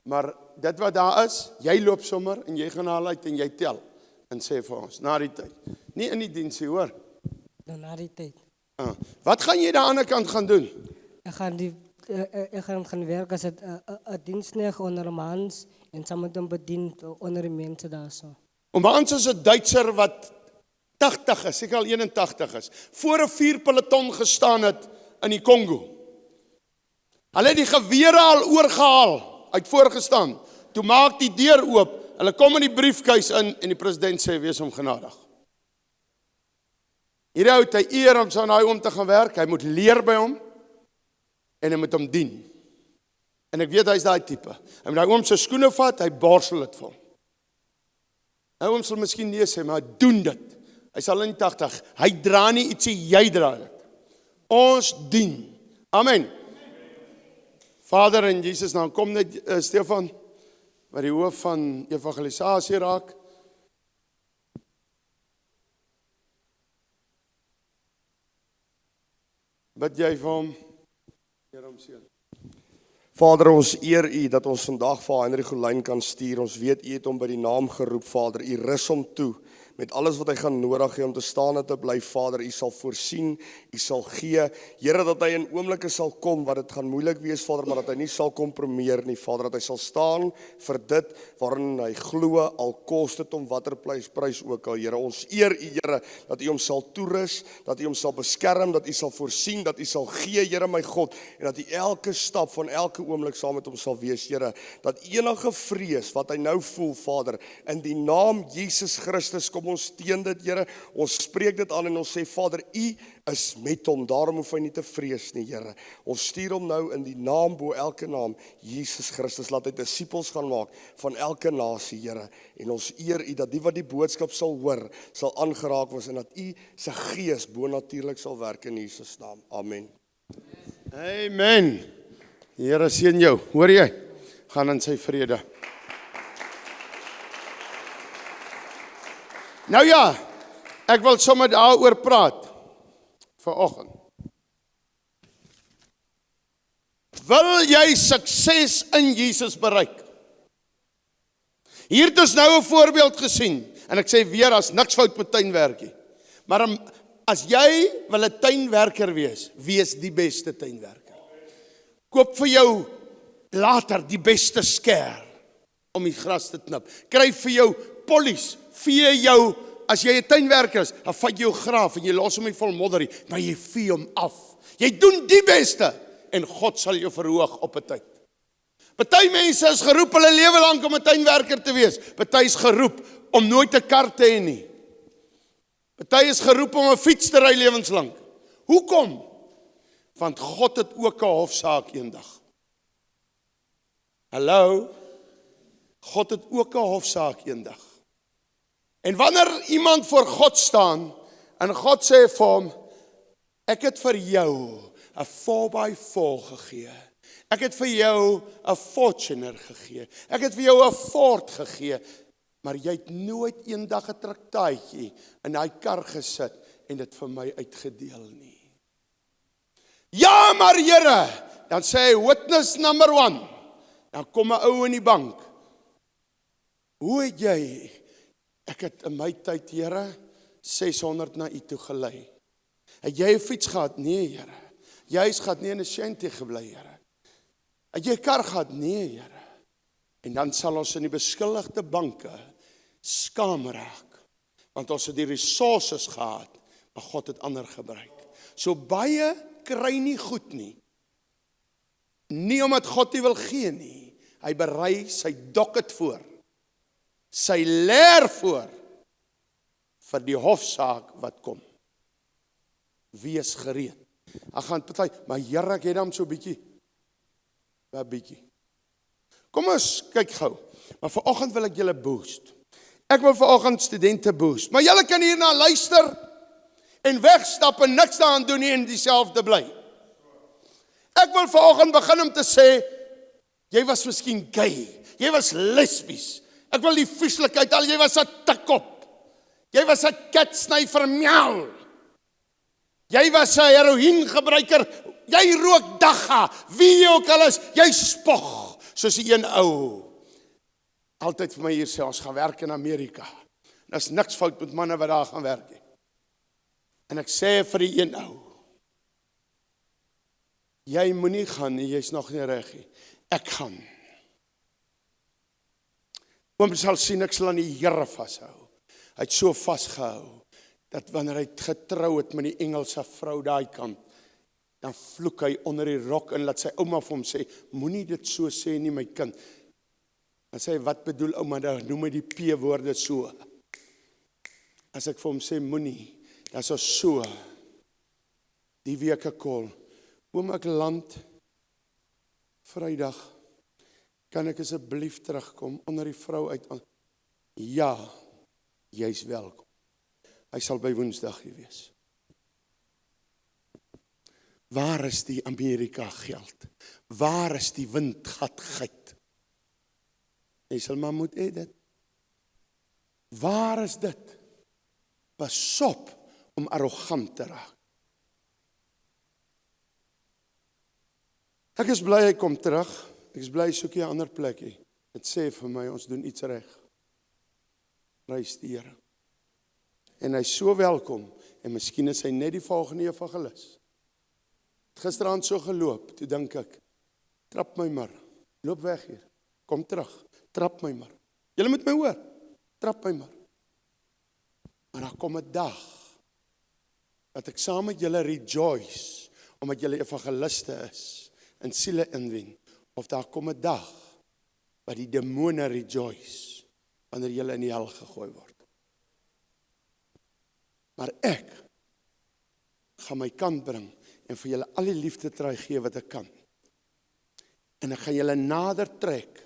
Maar dit wat daar is, jy loop sommer en jy gaan haal uit en jy tel. En sê vir ons, na die tyd. Nie in die diens, hoor. Dan na die tyd. Wat gaan jy aan die ander kant gaan doen? Ek gaan werk as 'n diensknegt onder mans en saam met hom bedien onder die mense daarso. Ons is 'n Duitser wat 80 is, seker al 81 is, voor 'n vuurpeloton gestaan het in die Kongo. Hulle het die gewere al oorgehaal, uit voorgestaan. Toe maak die deur oop, hulle kom in die briefkuis in en die president sê, wees hom genadig. Hierdie ou het hy eer om so na hom te gaan werk, hy moet leer by hom en hy moet hom dien. En ek weet hy is daai tipe. Hy moet daai oom sy skoene vat, hy borsel dit vir hom. Nou oom sal miskien nee sê, maar doen dit. Hy sal in 80, hy dra nie ietsie, jy dra dit. Ons dien. Amen. Vader, in Jesus naam, kom net Stefan, wat die hoof van evangelisasie raak. Bid jy vir hom? Here hom seën. Vader, ons eer U dat ons vandag vir Henry Golyn kan stuur. Ons weet U het hom by die naam geroep, Vader. U rus hom toe met alles wat hy gaan nodig hê om te staan en te bly, Vader. U sal voorsien, U sal gee. Here, dat hy in oomblikke sal kom wat dit gaan moeilik wees, Vader, maar dat hy nie sal kompromieer nie, Vader, dat hy sal staan vir dit waarin hy glo, al kos dit hom watter prys ook al, Here. Ons eer U, Here, dat U hom sal toerus, dat U hom sal beskerm, dat U sal voorsien, dat U sal gee, Here my God, en dat U elke stap van elke oomblik saam met hom sal wees, Here, dat enige vrees wat hy nou voel, Vader, in die naam Jesus Christus, kom ons teen dit, Here, ons spreek dit aan en ons sê, Vader, U is met hom, daarom hoef hy nie te vrees nie, Here. Ons stuur hom nou in die naam bo elke naam, Jesus Christus, laat hy disippels gaan maak van elke nasie, Here, en ons eer U dat die wat die boodskap sal hoor, sal aangeraak word en dat U se gees bonatuurlik sal werk in Jesus naam. Amen. Amen. Die Here seën jou, hoor jy? Gaan in sy vrede. Nou ja, ek wil sommer daaroor praat vanoggend. Wil jy sukses in Jesus bereik? Hier het ons nou 'n voorbeeld gesien en ek sê weer, as niks fout met tuinwerkie. Maar As jy wil 'n tuinwerker wees die beste tuinwerker. Koop vir jou later die beste skêr om die gras te knip. Kry vir jou polies, vee jou, as jy 'n tuinwerker is, dan vat jy jou graaf en jy los hom nie vol modder nie, maar jy vee hom af. Jy doen die beste en God sal jou verhoog op 'n tyd. Party mense is geroep hulle lewe lank om 'n tuinwerker te wees. Party is geroep om nooit 'n kar te hê nie. Party is geroep om 'n fiets te ry lewenslank. Hoekom? Want God het ook 'n hofsaak eendag. Hallo? God het ook 'n hofsaak eendag. En wanneer iemand voor God staan en God sê vir hom, ek het vir jou 'n 4x4 gegee. Ek het vir jou 'n Fortuner gegee. Ek het vir jou 'n Ford gegee. Maar jy het nooit eendag 'n traktaatjie in daai kar gesit en dit vir my uitgedeel nie. Ja, maar Here, dan sê hy witness number 1. Dan kom 'n ou in die bank. Hoe het jy? Ek het in my tyd, Here, 600 na u toe gelei. Het jy 'n fiets gehad? Nee, Here. Jy huis gehad? Nee, in 'n shanty gebly, Here. Het jy 'n kar gehad? Nee, Here. En dan sal ons in die beskuldigde banke skaam raak, want ons het die resources gehad, maar God het ander gebruik. So baie kry nie goed nie. Nie omdat God nie wil gee nie. Hy berei sy docket voor. Sy leer voor vir die hofsaak wat kom. Wees gereed. Ek gaan party, maar Here, ek het dan so 'n bietjie. Kom ons kyk gou. Maar vanoggend wil ek julle boost. Ek wil vanoggend studente boost. Maar julle kan hierna luister en wegstap en niks daaraan doen nie en dieselfde bly. Ek wil vanoggend begin om te sê, jy was miskien gay, jy was lesbies. Ek wil die vieslikheid al, jy was 'n tikkop. Jy was 'n katsnyfer miauw. Jy was 'n heroïengebruiker, jy rook dagga, wie jy ook al is, jy spog, soos die een ou. Altyd vir my hier sê, ons gaan werk in Amerika. Daar's niks fout met manne wat daar gaan werk nie. En ek sê vir die een ou, jy moenie gaan nie, jy's nog nie reg nie. Ek gaan. Oom sal sien, ek sal aan die Here vashou. Hy het so vasgehou, dat wanneer hy getrou het met die Engelse vrou daai kant, dan vloek hy onder die rok en laat sy ouma vir hom sê, moenie dit so sê nie my kind. Dan sê hy, wat bedoel ouma, dan noem hy die P-woorde so. As ek vir hom sê, moenie, dan is ons so, die week ek call, oom ek land, Vrydag, kan ek asseblief terugkom, onder die vrou uit, ja, jy's welkom. Hy sal by Woensdag hier wees. Waar is die Amerika geld? Waar is die windgatgeit? Jy sal maar moet dit. Waar is dit? Pas op om arrogant te raak. Ek is bly hy kom terug. Ek is bly soek jy 'n ander plekkie. Dit sê vir my ons doen iets reg. Prys die Here. En hy is so welkom en miskien is hy net die volgende evangelis. Gisteraand so geloop, toe dink ek, trap my maar, loop weg hier, kom terug, trap my maar. Julle moet my hoor, trap my maar. Maar daar kom 'n dag, dat ek saam met julle rejoice, omdat julle evangeliste is, en siele inwen, of daar kom 'n dag, wat die demone rejoice, wanneer julle in die hel gegooi word. Maar ek, gaan my kant bring, en vir julle al die liefde try gee wat ek kan. En ek gaan julle nader trek,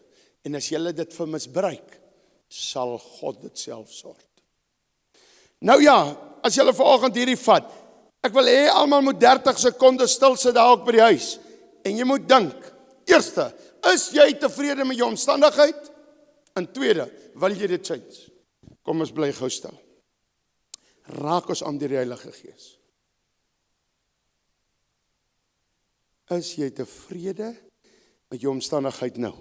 en as julle dit vir misbruik, sal God dit self sort. Nou ja, as julle vanoggend hierdie vat, ek wil hê almal moet 30 sekondes stil sit daar ook by die huis, en jy moet dink, eerste, is jy tevrede met jou omstandigheid? En tweede, wil jy dit change? Kom ons bly gou stil. Raak ons aan die Heilige Gees. Is jy tevrede met jou omstandigheid nou?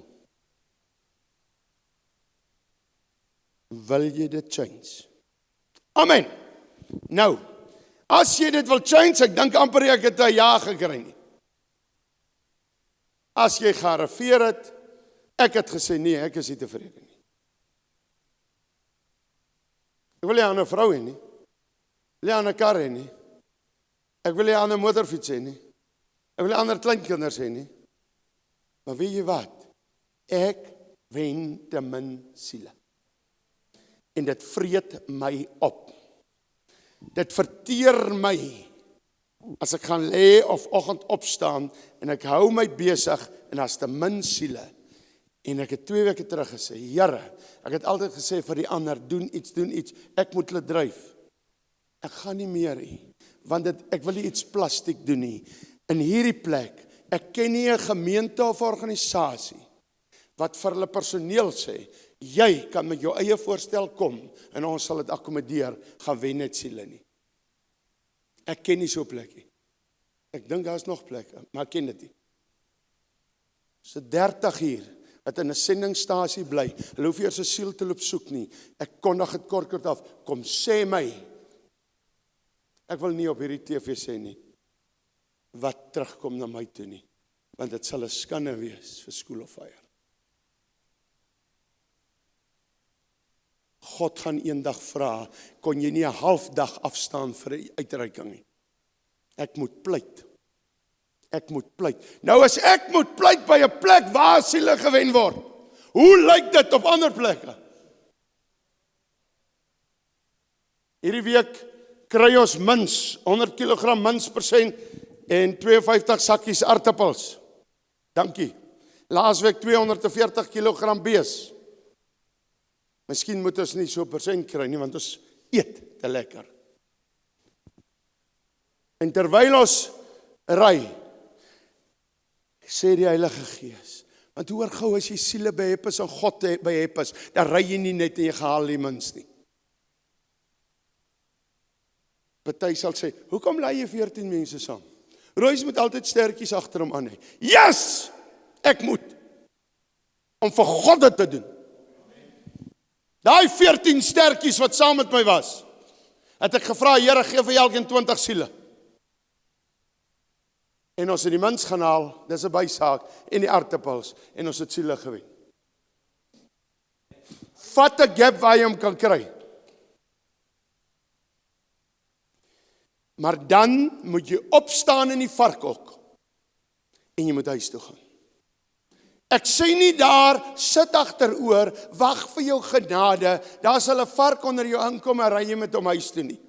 Wil jy dit change? Amen. Nou, As jy dit wil change, ek dink amper ek het 'n ja gekry nie. As jy gearriveer het, ek het gesê nee, ek is nie tevrede nie. Ek wil nie aan 'n vrou hê nie. Ek wil nie aan 'n kar hê nie. Ek wil nie aan 'n motorfiets hê nie. Ek wil nie ander kleinkinders hê nie. Maar weet jy wat? Ek wen te min siele. En dit vreet my op. Dit verteer my. As ek gaan lê of oggend opstaan en ek hou my besig en as te min siele. En ek het 2 weke terug gesê, Here, ek het altyd gesê vir die ander, doen iets, ek moet hulle dryf. Ek gaan nie meer nie, want ek wil nie iets plastiek doen nie. In hierdie plek, ek ken nie 'n gemeente of organisasie wat vir hulle personeel sê, jy kan met jou eie voorstel kom en ons sal dit akkommodeer, gaan wen net siele nie. Ek ken nie so plek nie. Ek dink daar is nog plekke, maar ek ken dit nie. So 30 uur, wat in 'n sendingstasie bly, hulle hoef eers 'n siel te loop soek nie. Ek kondig dit kort af, kom sê my, ek wil nie op hierdie TV sê nie, wat terugkom na my toe nie, want dit sal 'n skande wees vir School of Fire. God gaan eendag vra, kon jy nie 'n halfdag afstaan vir 'n uitreiking nie? Ek moet pleit. Ek moet pleit. Nou as ek moet pleit by 'n plek waar siele gewen word, hoe lyk dit op ander plekke? Hierdie week kry ons mins, 100 kg minspersent en 52 sakkies aartappels. Dankie. Laasweek 240 kg bees. Miskien moet ons nie so persent kry nie, want ons eet te lekker. En terwyl ons ry, sê die Heilige Gees, want hoor gou as jy siele behep is en God behep is, dan ry jy nie net en jy gehaal die mins nie. Party sal sê, hoekom lei jy 14 mense saam? Royce moet altyd stertjies agter hom aan hê. Yes! Ek moet. Om vir God dit te doen. Daai 14 stertjies wat saam met my was, het ek gevra, Here, gee vir elkeen 20 siele. En ons het die mins gaan haal, dis 'n bysaak, en die aartappels, en ons het siele gewen. Vat 'n gap waar jy hom kan kry. Maar dan moet jy opstaan in die varkhok, en jy moet huis toe gaan. Ek sê nie daar, sit agteroor, wag vir jou genade, daar sal 'n vark onder jou aankom en ry jy met hom huis toe nie.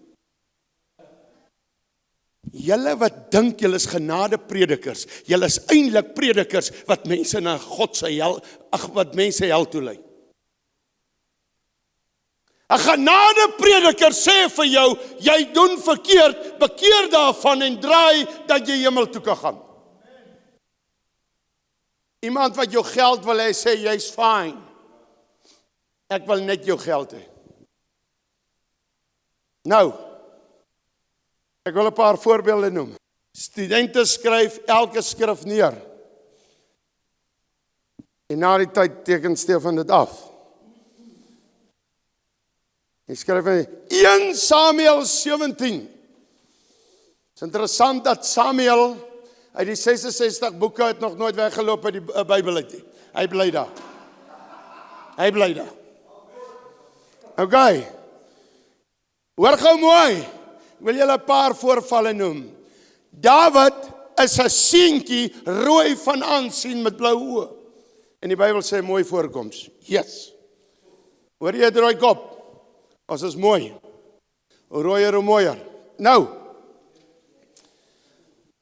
Julle wat dink julle is genade predikers, julle is eintlik predikers wat mense na God se hel, wat mense hel toe lei. 'n genade prediker sê vir jou, jy doen verkeerd, bekeer daarvan en draai dat jy hemel toe kan gaan. Iemand wat jou geld wil hê, sê jy's fine. Ek wil net jou geld hê. Nou, ek wil 'n paar voorbeelde noem. Studente skryf elke skrif neer. En na die tyd teken Stefan dit af. Hy skryf in 1 Samuel 17. Het is interessant dat Samuel uit die 66 boeke het nog nooit weggeloop uit die Bybel uit nie. Hy bly daar. Hy bly daar. Okay. Hoor gou mooi. Ek wil julle 'n paar voorvalle noem. Dawid is 'n seentjie, rooi van aansien met blou oë. En die Bybel sê mooi voorkoms. Yes. Hoor jy rooi kop? Ons is mooi. Hoe rooier, hoe mooier. Nou,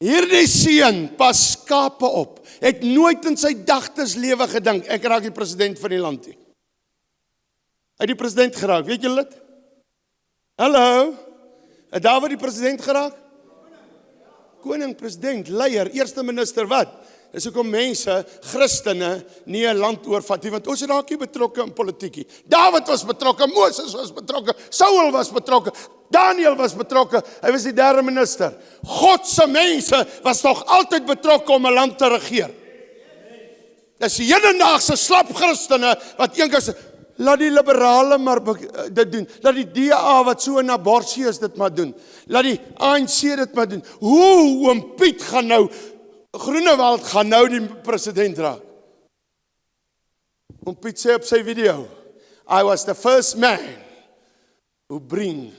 hierdie seun pas skape op. Het nooit in sy dagtes lewe gedink, ek raak die president van die land nie. Hy het die president geraak, weet julle dit? Hallo? Het Dawid die president geraak? Koning, president, leier, eerste minister, wat? Dis hoekom mense, Christene, nie 'n land oorvat nie, want ons is raak nie betrokke in politiek. Dawid was betrokke, Moses was betrokke, Saul was betrokke, Daniel was betrokke, hy was die 3de minister. God se mense was nog altyd betrokke om 'n land te regeer. Dis die hedendaagse slap Christene wat eendag sê, Laat die liberale maar dit doen. Laat die DA wat so 'n abortus is dit maar doen. Laat die ANC dit maar doen. Hoe oom Piet gaan nou, Groenewald gaan nou die president raak. Oom Piet sê op sy video, I was the first man who bring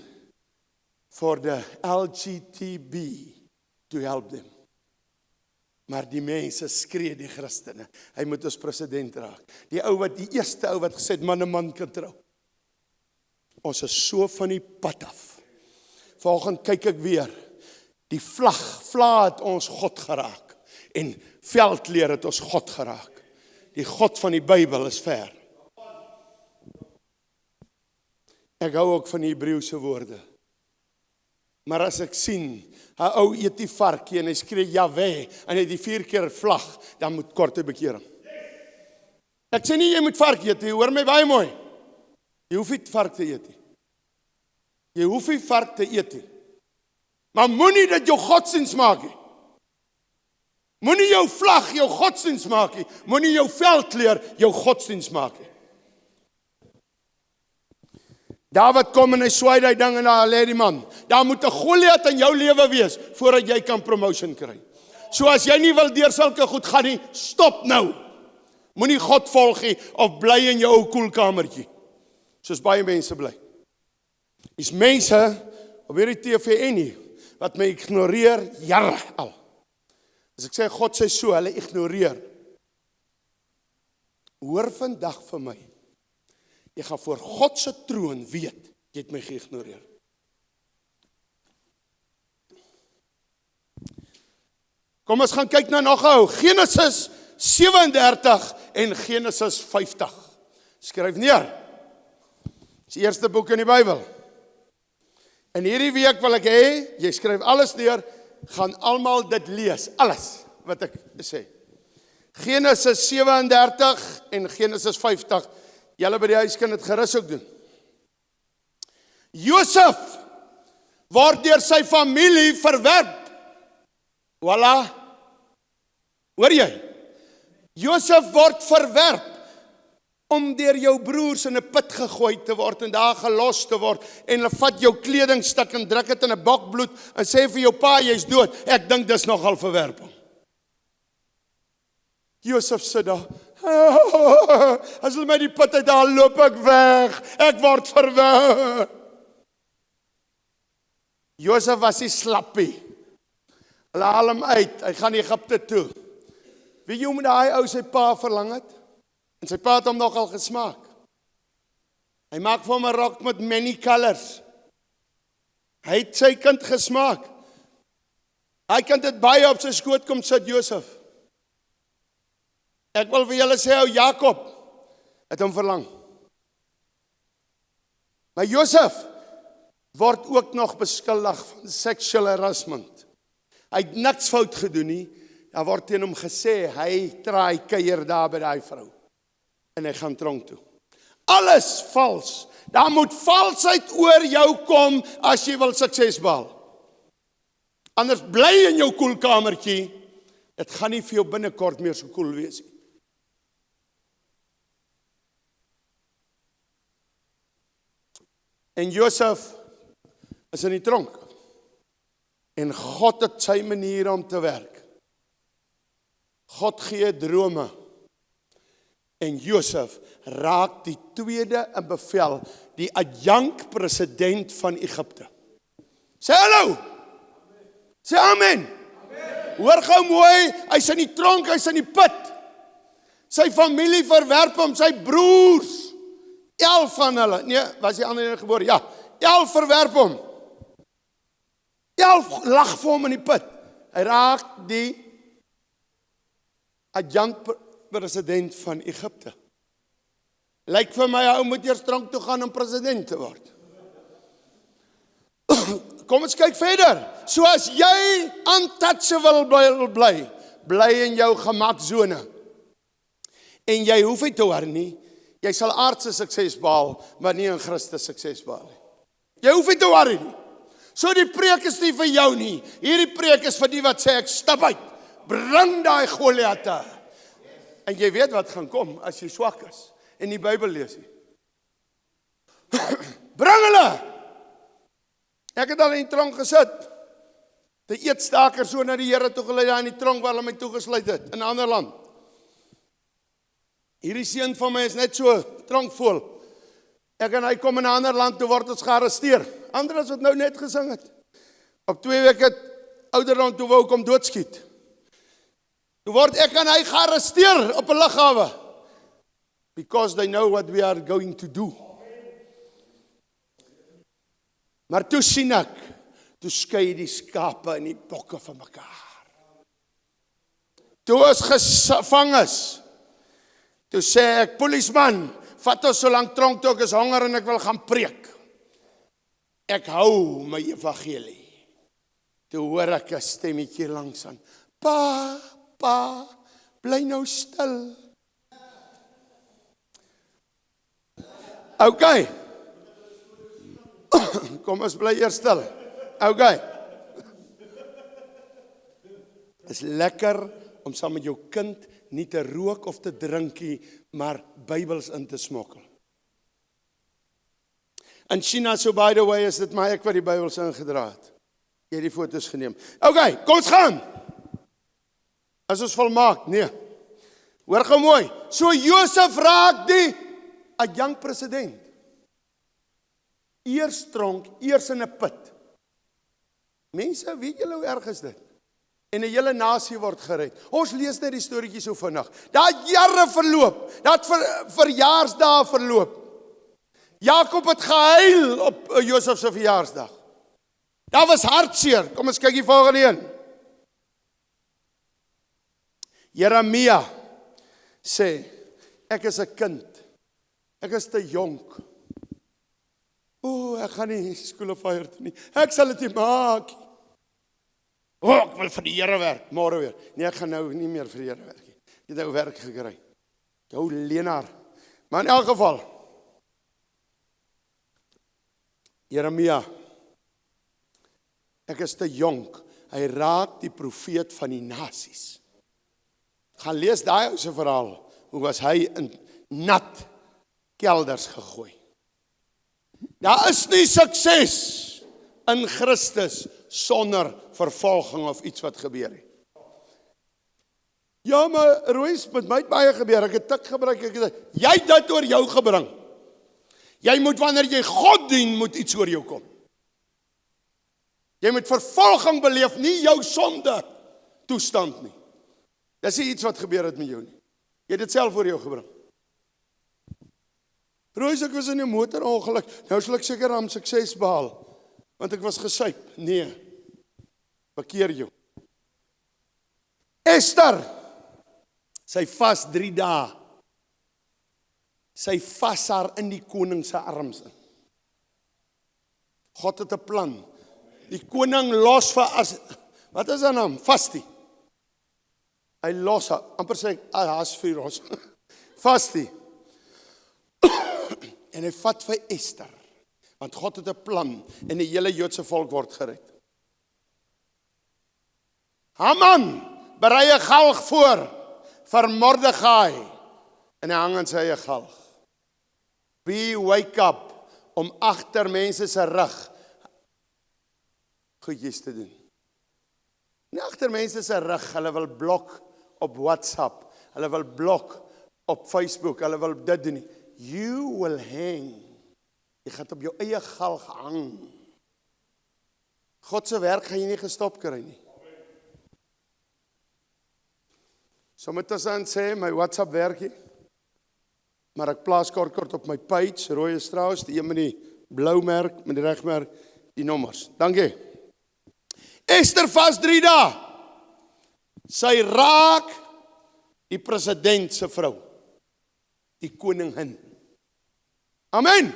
for the LGTB to help them. Maar die mense skree die Christene, hy moet ons president raak. Die eerste ou wat gesê het, man en man kan trou. Ons is so van die pad af. Vanoggend kyk ek weer, die vla het ons God geraak, en veldleer het ons God geraak. Die God van die Bybel is ver. Ek hou ook van die Hebreëse woorde. Maar as ek sien, 'n ou eet die varkie en hy skree Jahwe en hy die 4 keer vlag, dan moet korte bekering. Ek sê nie jy moet varkie eet, jy hoor my baie mooi. Jy hoef nie vark te eet nie. Jy hoef nie vark te eet nie. Maar moenie dit jou godsdienst maak nie. Moenie jou vlag jou godsdienst maak nie. Moenie jou veldleer jou godsdienst maak nie. David kom en hy swaai die ding en daar lê die man. Daar moet 'n Goliat in jou lewe wees voordat jy kan promotion kry. So as jy nie wil deur sulke goed gaan nie, stop nou. Moenie God volg nie of bly in jou ou koelkamertjie. Soos baie mense bly. Is mense op hierdie TV nie wat my ignoreer jare al. As ek sê God sê so, hulle ignoreer. Hoor vandag vir my. Jy gaan voor God se troon weet, jy het my geïgnoreer. Kom ons gaan kyk na nog gou, Genesis 37 en Genesis 50. Skryf neer. Dis die eerste boek in die Bybel. En hierdie week wil ek hê, jy skryf alles neer, gaan almal dit lees, alles wat ek sê. Genesis 37 en Genesis 50. Julle by die huis kan dit gerus ook doen. Josef word deur sy familie verwerp. Voilà. Hoor jy? Josef word verwerp om deur jou broers in 'n put gegooi te word en daar gelos te word en hulle vat jou kledingstuk en druk dit in 'n bokbloed en sê vir jou pa jy's dood. Ek dink dis nogal verwerping. Josef sê daar, as hulle my die put uit daar loop ek weg, ek word verwerp. Josef was die slappie. Hulle haal hom uit, hy gaan Egipte toe. Weet jy hoe daai ou sy pa verlang het? En sy pa het hom nogal gesmaak. Hy maak vir hom 'n rok met many colors. Hy het sy kind gesmaak. Hy kan dit baie op sy skoot kom sit Josef. Ek wil vir julle sê, ou Jakob het hom verlang. Maar Josef word ook nog beskuldig van sexual harassment. Hy het niks fout gedoen nie. Daar word teen hom gesê, hy traai kuier daar by daai vrou. En hy gaan tronk toe. Alles vals. Daar moet valsheid oor jou kom as jy wil sukses behaal. Anders bly in jou koelkamertjie. Dit gaan nie vir jou binnekort meer so koel wees nie. En Josef is in die tronk. En God het sy manier om te werk. God gee drome. En Josef raak die tweede in bevel, die adjunct president van Egipte. Sê hallo! Sê amen! Hoor gou mooi, hy's in die tronk, hy's in die put. Sy familie verwerp hom, sy broers. 11 van hulle, nee, was die ander gebore? Ja, 11 verwerp hom. 11 lag vir hom in die put. Hy raak die adjunct president van Egipte. Lyk vir my, hy moet eers tronk toe gaan om president te word. Kom ons kyk verder. So as jy untouchable bly in jou gemaksone. En jy hoef nie te worry nie. Jy sal aardse sukses behaal, maar nie in Christus sukses behaal nie. Jy hoef nie te worry nie. So die preek is nie vir jou nie. Hierdie preek is vir die wat sê ek stap uit. Bring daai Goliate. En jy weet wat gaan kom as jy swak is en die Bybel lees nie. Bring hulle! Ek het al in die tronk gesit. Die eetstaker so na die Here toe gelei daar in die tronk waar hulle my toegesluit het, in 'n ander land. Hierdie seun van my is net so tronkvol. Ek en hy kom in 'n ander land toe word ons gearresteer. Andres wat nou net gesing het. Op 2 weke ouderdom toe wou kom doodskiet. Toe word ek en hy gearresteer op 'n lughawe. Because they know what we are going to do. Maar toe sien ek, toe skei die skape en die bokke van mekaar. Toe ons gevang is, toe sê ek, polisman, vat ons so lank tronk toe ek is honger en ek wil gaan preek. Ek hou my evangelie. Toe hoor ek 'n stemmetjie langs aan. Pa, bly nou stil. Okay. Kom ons bly eers stil. Okay. Is lekker om saam met jou kind nie te rook of te drinkie, maar Bybels in te smokkel. In China, so by the way, is dit my ek wat die Bybels ingedra het. Jy het die foto's geneem. Okay, kom ons gaan. Is ons volmaak? Nee. Hoor gou mooi. So Josef raak die young president. Eers tronk, eers in 'n put. Mense, weet julle hoe erg is dit? En 'n hele nasie word gered. Ons lees net die storieetjie so vinnig. Daar het jare verloop. Daar het verjaarsdae verloop. Jakob het gehuil op Josef se verjaarsdag. Daar was hartseer. Kom ons kyk die volgende een. Jeremia sê, ek is 'n kind. Ek is te jonk. Ek gaan nie School of Fire toe nie. Ek sal dit nie maak. Ek wil vir die Here werk, môre weer. Nee, ek gaan nou nie meer vir die Here werk nie. Ek het nou werk gekry. Jou leenaar. Maar in elk geval, Jeremia, ek is te jonk. Hy raak die profeet van die nasies. Gaan lees daai ou se verhaal. Hoe was hy in nat kelders gegooi? Daar is nie sukses in Christus sonder vervolging of iets wat gebeur het. Ja, maar Roos, met my het baie gebeur. Ek het tik gebruik, jy het dit oor jou gebring. Jy moet wanneer jy God dien, moet iets oor jou kom. Jy moet vervolging beleef, nie jou sonde toestand nie. Dis nie iets wat gebeur het met jou nie. Jy het dit self oor jou gebring. Roos, ek was in 'n motorongeluk. Nou sal ek seker aan sukses behaal, want ek was gesuip. Nee, bekeer jou. Esther, sy vas 3 dae. Sy vas haar in die koning se arms in. God het 'n plan. Die koning los vir wat is haar naam? Vasti. Hy los haar, amper sê Ahasveros. Vasti. En hy vat vir Esther, want God het 'n plan en die hele Joodse volk word gered. Haman berei 'n galg voor vir Mordegai en hy hang aan sy eie galg. Be wake up om agter mense se rug goedjies te doen. Nie agter mense se rug, hulle wil blok op WhatsApp, hulle wil blok op Facebook, hulle wil dit doen nie. You will hang. Jy gaan op jou eie galg hang. God se werk gaan jy nie gestop kry nie. Sommige dan sê my WhatsApp werk nie, maar ek plaas kort op my page, Rooi Strauss, die een met die blou merk, met die regmerk, die nommers. Dankie. Esther vas 3 dae. Sy raak die president se vrou, die koningin. Amen.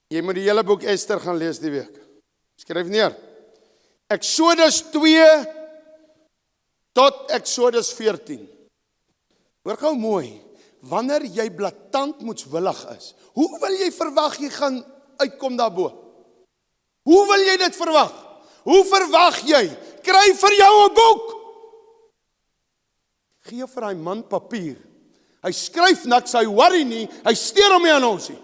Jy moet die hele boek Esther gaan lees die week. Skryf neer. Exodus 2 tot Exodus 14. Hoor gou mooi, wanneer jy blaatant moetswillig is, hoe wil jy verwag jy gaan uitkom daarbo? Hoe wil jy dit verwag? Hoe verwag jy? Kry vir jou 'n boek. Gee vir daai man papier. Hy skryf niks, hy worry nie, hy steur hom nie aan ons nie.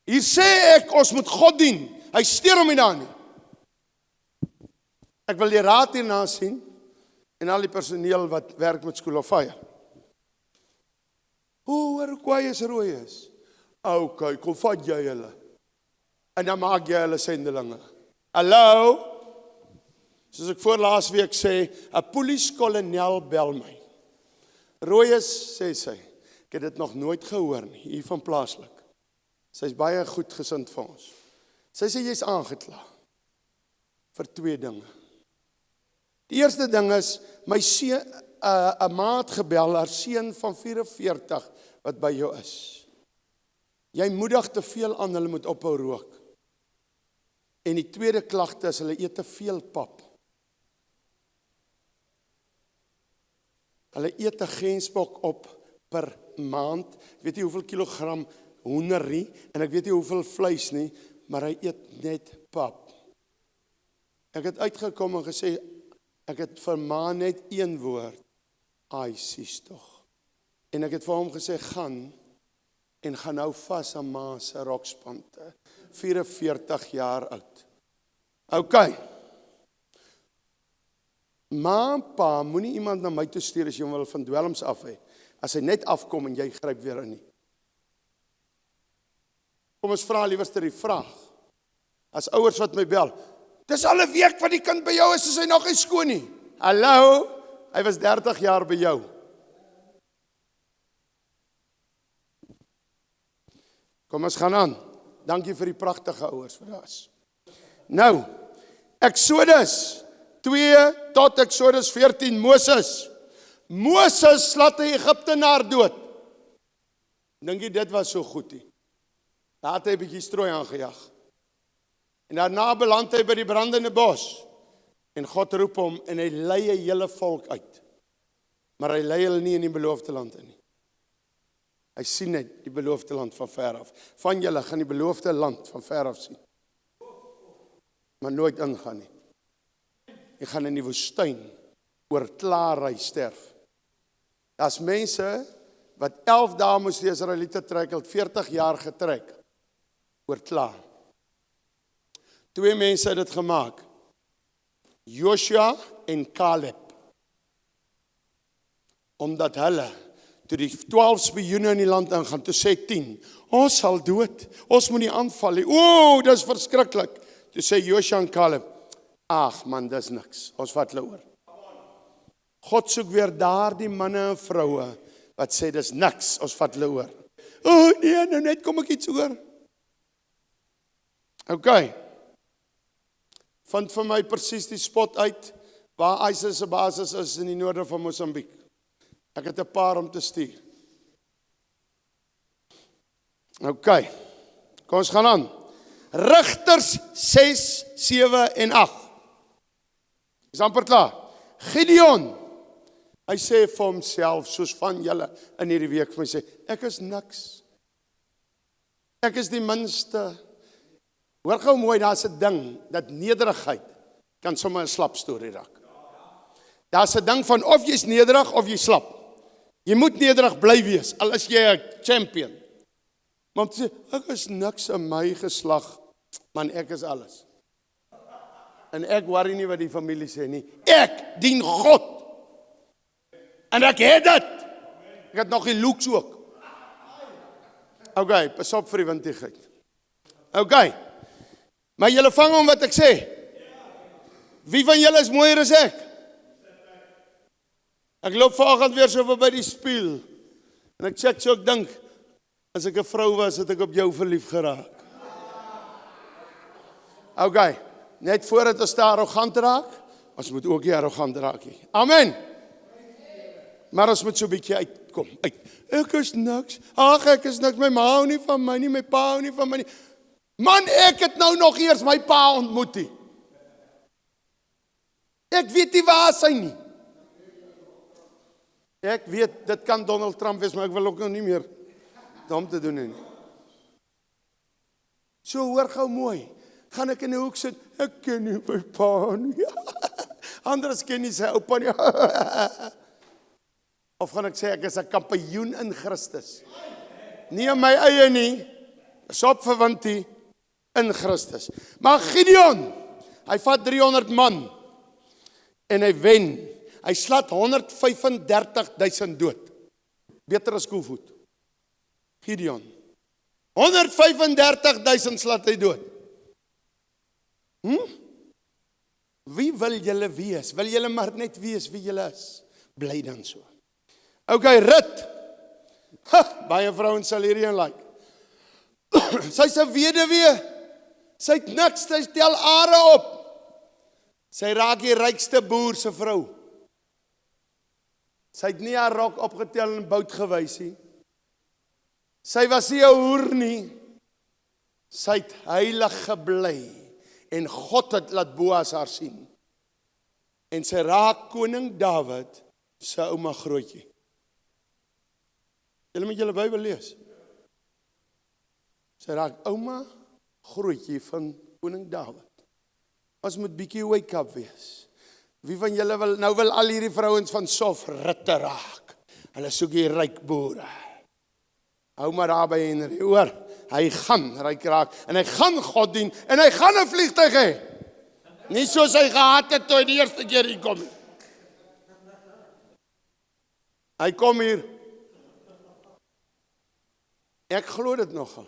Hier sê ek, ons moet God dien. Hy steur hom nie daar nie. Ek wil die raad hierna sien, en al die personeel wat werk met School of Fire. Hoor hoe kwaai is rooi is. Ok, kom vat jy hulle. En dan maak jy hulle sendelinge. Hallo? Soos ek voor laas week sê, 'n polisiekolonel bel my. Rooi is, sê sy, ek het dit nog nooit gehoor nie, hier van plaaslik. Sy is baie goed gesind vir ons. Sy sê, jy is aangekla. Vir 2 dinge. Die eerste ding is, my seun, 'n maat gebel, haar seun van 44, wat by jou is. Jy moedig te veel aan, hulle moet ophou rook. En die tweede klagte is, hulle eet te veel pap. Hulle eet 'n gensbok op per maand, ek weet nie hoeveel kilogram hoender nie, en ek weet nie hoeveel vleis nie, maar hy eet net pap. Ek het uitgekom en gesê, ek het vir ma net 1 woord, ai, sies tog. En ek het vir hom gesê, gaan nou vas aan ma se rokspante, 44 jaar oud. Ok. Ma en pa, moenie iemand na my toe stuur as jy hom wil van dwelms af hê, as hy net afkom en jy gryp weer in nie. Kom ons vra liewerste die vraag, as ouers wat my bel, dis al 'n week wat die kind by jou is hy nog nie skoon nie. Hallo, hy was 30 jaar by jou. Kom ons gaan aan. Dankie vir die pragtige ouers vir daas. Nou, Exodus 2 tot Exodus 14, Moses. Moses laat 'n Egiptenaar dood. Dink jy dit was so goed nie? Daar het hy 'n bietjie strooi aangejag. En daarna beland hy by die brandende bos. En God roep hom en hy lei 'n hele volk uit. Maar hy lei hulle nie in die beloofde land in nie. Hy sien net die beloofde land van ver af. Van julle gaan die beloofde land van ver af sien. Maar nooit ingaan nie. Jy gaan in die woestyn oor klaarry sterf. Daar's mense wat 11 dae moes die Israeliete trek, het 40 jaar getrek oor klaar. 2 mense het dit gemaak. Joshua en Caleb. Omdat hulle, toe die 12 spioene in die land ingaan, toe sê 10, ons sal dood, ons moet nie aanval nie. O, dis verskriklik. Toe sê Joshua en Caleb, ag man, dis niks, ons vat hulle oor. God soek weer daar die manne en vroue, wat sê dis niks, ons vat hulle oor. O nee, nou net kom ek iets oor. Ok. Vind vir my presies die spot uit, waar ISIS se basis is in die noorde van Mosambiek. Ek het 'n paar om te stuur. Ok, kom ons gaan aan. Rigters 6, 7 en 8. Is amper klaar. Gideon, hy sê vir homself, soos van julle in hierdie week vir my sê, ek is niks. Ek is die minste. Hoor gou mooi, daar's 'n ding, dat nederigheid kan sommer 'n slap storie raak. Daar's 'n ding van of jy's nederig of jy slap. Jy moet nederig bly wees, al is jy 'n champion. Maar om te sê, ek is niks in my geslag, man, ek is alles. En ek worry nie wat die familie sê nie. Ek dien God. En ek het dit. Ek het nog die looks ook. Ok, pas op vir die windigheid. Ok. Maar julle vang om wat ek sê. Wie van julle is mooier as ek? Ek loop vanoggend weer so by die spieël. En ek check so ek dink, as ek 'n vrou was, het ek op jou verlief geraak. Ok, net voordat ons daar arrogant raak, ons moet ook nie arrogant raak nie. Amen. Maar ons moet so 'n bietjie uitkom. Ek is niks. Ag, ek is niks. My ma hou nie van my nie, my pa hou nie van my nie. Man, ek het nou nog eers my pa ontmoet nie. Ek weet nie waar hy nie. Ek weet, dit kan Donald Trump wees, maar ek wil ook nog nie meer dom te doen nie. So hoor gou mooi. Gaan ek in die hoek sit, ek ken nie my pa nie. Anders ken nie sy oupa nie. Of gaan ek sê, ek is 'n kampioen in Christus. Nie in my eie nie, is op verwintie in Christus. Maar Gideon, hy vat 300 man, en hy wen. Hy slaat 135.000 dood. Beter as Koevoet. Gideon. 135.000 slaat hy dood. Wie wil julle wees? Wil julle maar net wees wie julle is? Bly dan so. Okay, Rut. Baie vrouens sal hierheen like. Sy's 'n weduwee. Sy het niks, sy tel are op. Sy raak die rykste boer se vrou. Sy het nie haar rok opgetel en bout gewys nie. Sy was nie 'n hoer nie. Sy het heilig gebly. En God het laat Boas haar sien. En sy raak koning Dawid se ouma grootjie. Julle moet julle Bybel lees. Sy raak ouma grootjie van koning Dawid. Ons moet bietjie wake up wees. Wie van julle wil al hierdie vrouens van Sof ritte raak. Hulle soek die ryk boere. Hou maar daar by Henry, hoor. Hy gaan ryk raak en hy gaan God dien en hy gaan 'n vliegtuig hê. Nie soos hy gehad het toe hy die eerste keer hier kom nie. Hy kom hier. Ek glo dit nogal.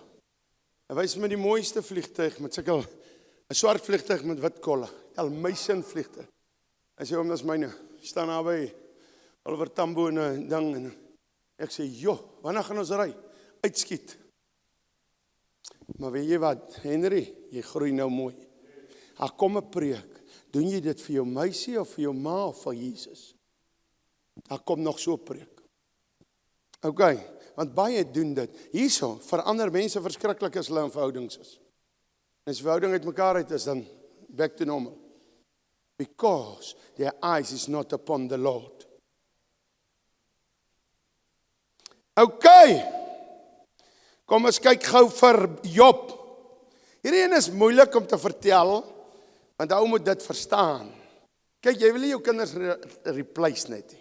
Hy wys my die mooiste vliegtuig met sulke 'n swart vliegtuig met wit kolle. Dalmatian vliegtuig. Hy sê, dis myne. Staan daar by Oliver Tambo en 'n ding en ek sê, "Jo, wanneer gaan ons ry?" Uitskiet. Maar weet jy wat, Henry, jy groei nou mooi. Daar kom 'n preek. Doen jy dit vir jou meisie of vir jou ma of vir Jesus? Daar kom nog so 'n preek. Okay, want baie doen dit. Hierso verander mense verskriklik as hulle in verhoudings is. En as verhouding uit mekaar uit is, dan back to normal. Because their eyes is not upon the Lord. Okay. Kom ons kyk gou vir Job. Hierdie een is moeilik om te vertel, want ou moet dit verstaan. Kyk, jy wil nie jou kinders replace net nie.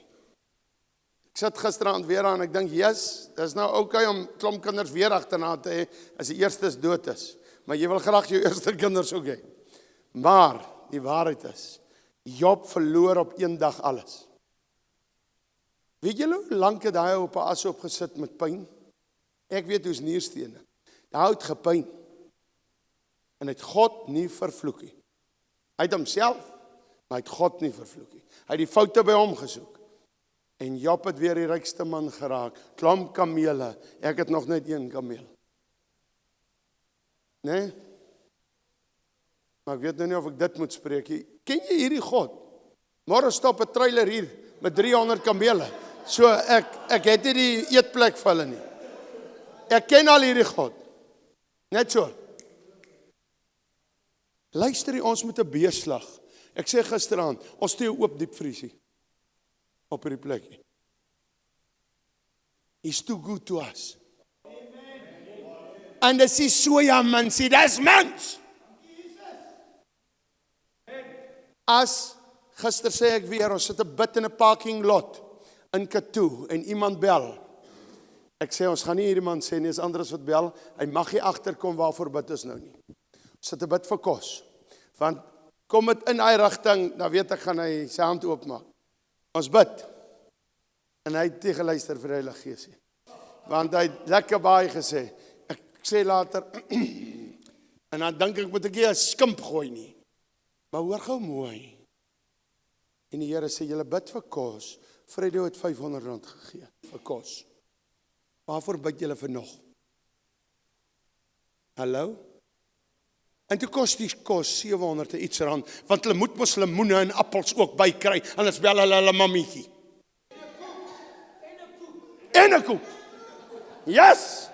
Ek sit gisterand weer aan, ek dink, yes, dis nou okay om klomp kinders weer agterna te hê, as die eerstes dood is. Maar jy wil graag jou eerste kinders ook hê. Maar, die waarheid is, Job verloor op een dag alles. Weet julle hoe lank het hy op 'n as opgesit met pyn? Ek weet hoe's nierstene. Hy het gepyn. En het God nie vervloek nie. Hy het homself, maar hy het God nie vervloek nie. Hy het die foute by hom gesoek. En Job het weer die rykste man geraak. Klomp kamele. Ek het nog net een kameel. Nee? Maar ek weet nou nie of ek dit moet spreek. Ken jy hierdie God? Môre stop 'n trailer hier met 300 kamele. So ek het nie die eetplek vir hulle nie. Ek ken al hierdie God. Net so. Luister hier, ons met 'n beeslag. Ek sê gisteraan, ons steek oop diepvriesie op hierdie plek. He's too good to us. En dis die soja mensie, dis mens. As gister sê ek weer, ons sit 'n bid in 'n parking lot in Katoo en iemand bel. Ek sê ons gaan nie hierdie man sê nie, is ander as wat bel. Hy mag nie agterkom waarvoor bid is nou nie. Ons sit 'n bid vir kos. Want kom dit in hy rigting, dan weet ek gaan hy sy hand oopmaak. Ons bid. En hy het tegeluister vir die Heilige Gees. Want hy het lekker baie gesê. Ek sê later en dan dink ek moet ek nie 'n skimp gooi nie. Maar hoor gou mooi. En die Here sê julle bid vir kos. Fredo het R500 gegee vir kos. Waarvoor bid julle vir nog? Hallo? En toe kos die kos 700 iets rand, want hulle moet mos lemoene en appels ook bykry, anders bel hulle mammietjie. En 'n koek. Yes!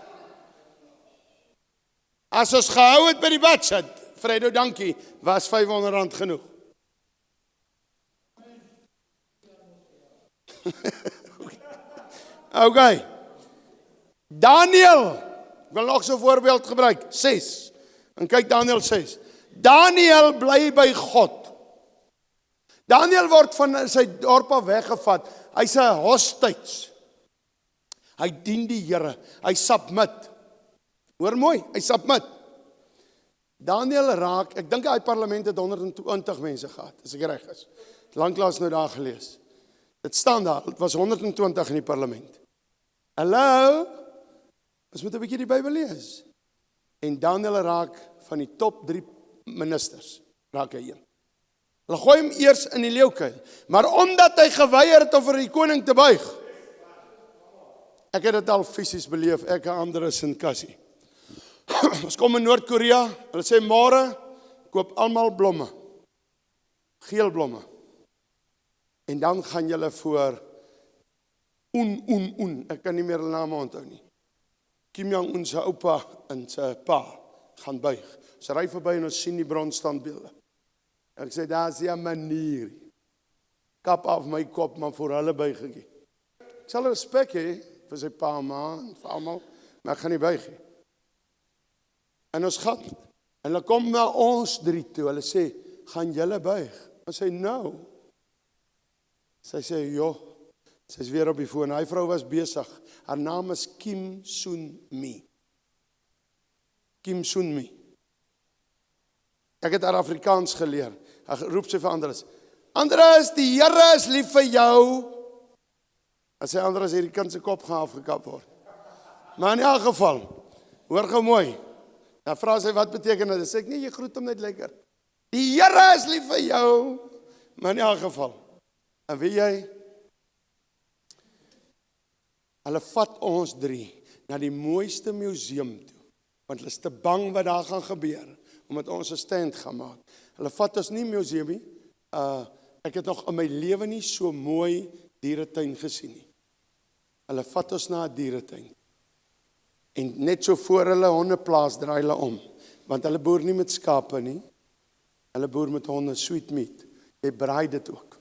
As ons gehou het by die budget, Fredo, dankie, was R500 genoeg. Okay. Daniel, ek wil nog so 'n voorbeeld gebruik, 6. En kyk Daniel 6. Daniel bly by God. Daniel word van sy dorp af weggevat. Hy's 'n hostage. Hy dien die Here. Hy submit. Hoor mooi, hy submit. Daniel raak, ek dink hy parlement het 120 mense gehad, as ek reg is. Lanklaas nou daar gelees. Dit staan daar, dit was 120 in die parlement. Hallo? Ons moet 'n bietjie die Bybel lees. En Daniel raak van die top 3 ministers, raak hy een. Hulle gooi hom eers in die leeukuil, maar omdat hy geweier het om vir die koning te buig. Ek het dit al fisies beleef, ek en Andres en Cassie. Ons kom in Noord-Korea, hulle sê môre koop almal blomme. Geel blomme. En dan gaan julle voor ek kan nie meer hulle name onthou nie. Kim Jong-un se oupa en sy pa gaan buig. Ons ry verby en ons sien die bronstandbeelde. Ek sê daar's 'n manier. Kap af my kop, maar vir hulle buig ek. Ek sal respek hê vir sy pa, ma, en vir almal, maar ek gaan nie buig nie. En ons gaan, en hulle kom na ons 3 toe, hulle sê, gaan julle buig? Ons sê, no. Sy sê, joh, sy is weer op die foon, hy vrou was besig, haar naam is Kim Soon-mi. Kim Soon-mi. Ek het haar Afrikaans geleer, hy roep sy vir Andres, Andres, die Here is lief vir jou. As sy Andres hierdie kind se kop gaan afgekap word. Maar in elk geval, hoor gou mooi, dan vra sy, wat beteken dit? Sê ek nie, jy groet hom net lekker. Die Here is lief vir jou. Maar in elk geval, en weet jy, hulle vat ons 3 na die mooiste museum toe, want hulle is te bang wat daar gaan gebeur, omdat ons 'n stand gaan maak. Hulle vat ons nie museum nie, ek het nog in my lewe nie so mooi dieretuin gesien nie. Hulle vat ons na 'n dieretuin. En net so voor hulle hondeplaas draai hulle om, want hulle boer nie met skape nie, hulle boer met honde, sweet meat. Jy braai dit ook.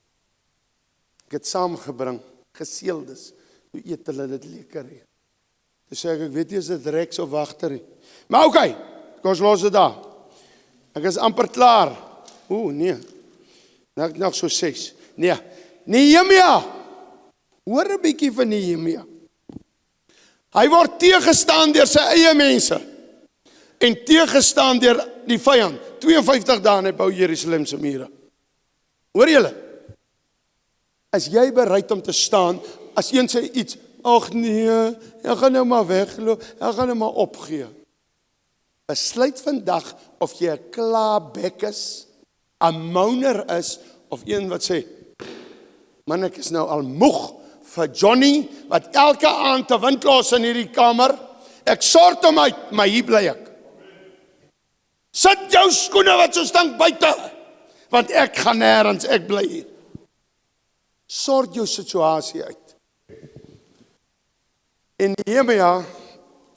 Ek het saamgebring, geseeldes, hoe eet hulle dit lekker hier. Toe sê ek weet nie as dit Rex of Wagter nie. Maar oké, kom ons los dit daar. Ek is amper klaar. Nee, nog so 6. Nee, Nehemia, hoor 'n bietjie van Nehemia. Hy word teëgestaan deur sy eie mense en teëgestaan deur die vyand. 52 dae hy bou Jerusalem se mure. Hoor julle? Is jy bereid om te staan as een sê iets, ag nee, ek gaan nou maar wegloop, ek gaan nou maar opgee. Besluit vandag of jy 'n klaarbek is, 'n mouner is, of een wat sê, man, ek is nou al moeg vir Johnny, wat elke aand te wind los in hierdie kamer. Ek sort hom uit, maar hier bly ek. Sit jou skoene wat so stink buite, want ek gaan nêrens, ek bly hier. Sort jou situasie uit. En Nehemia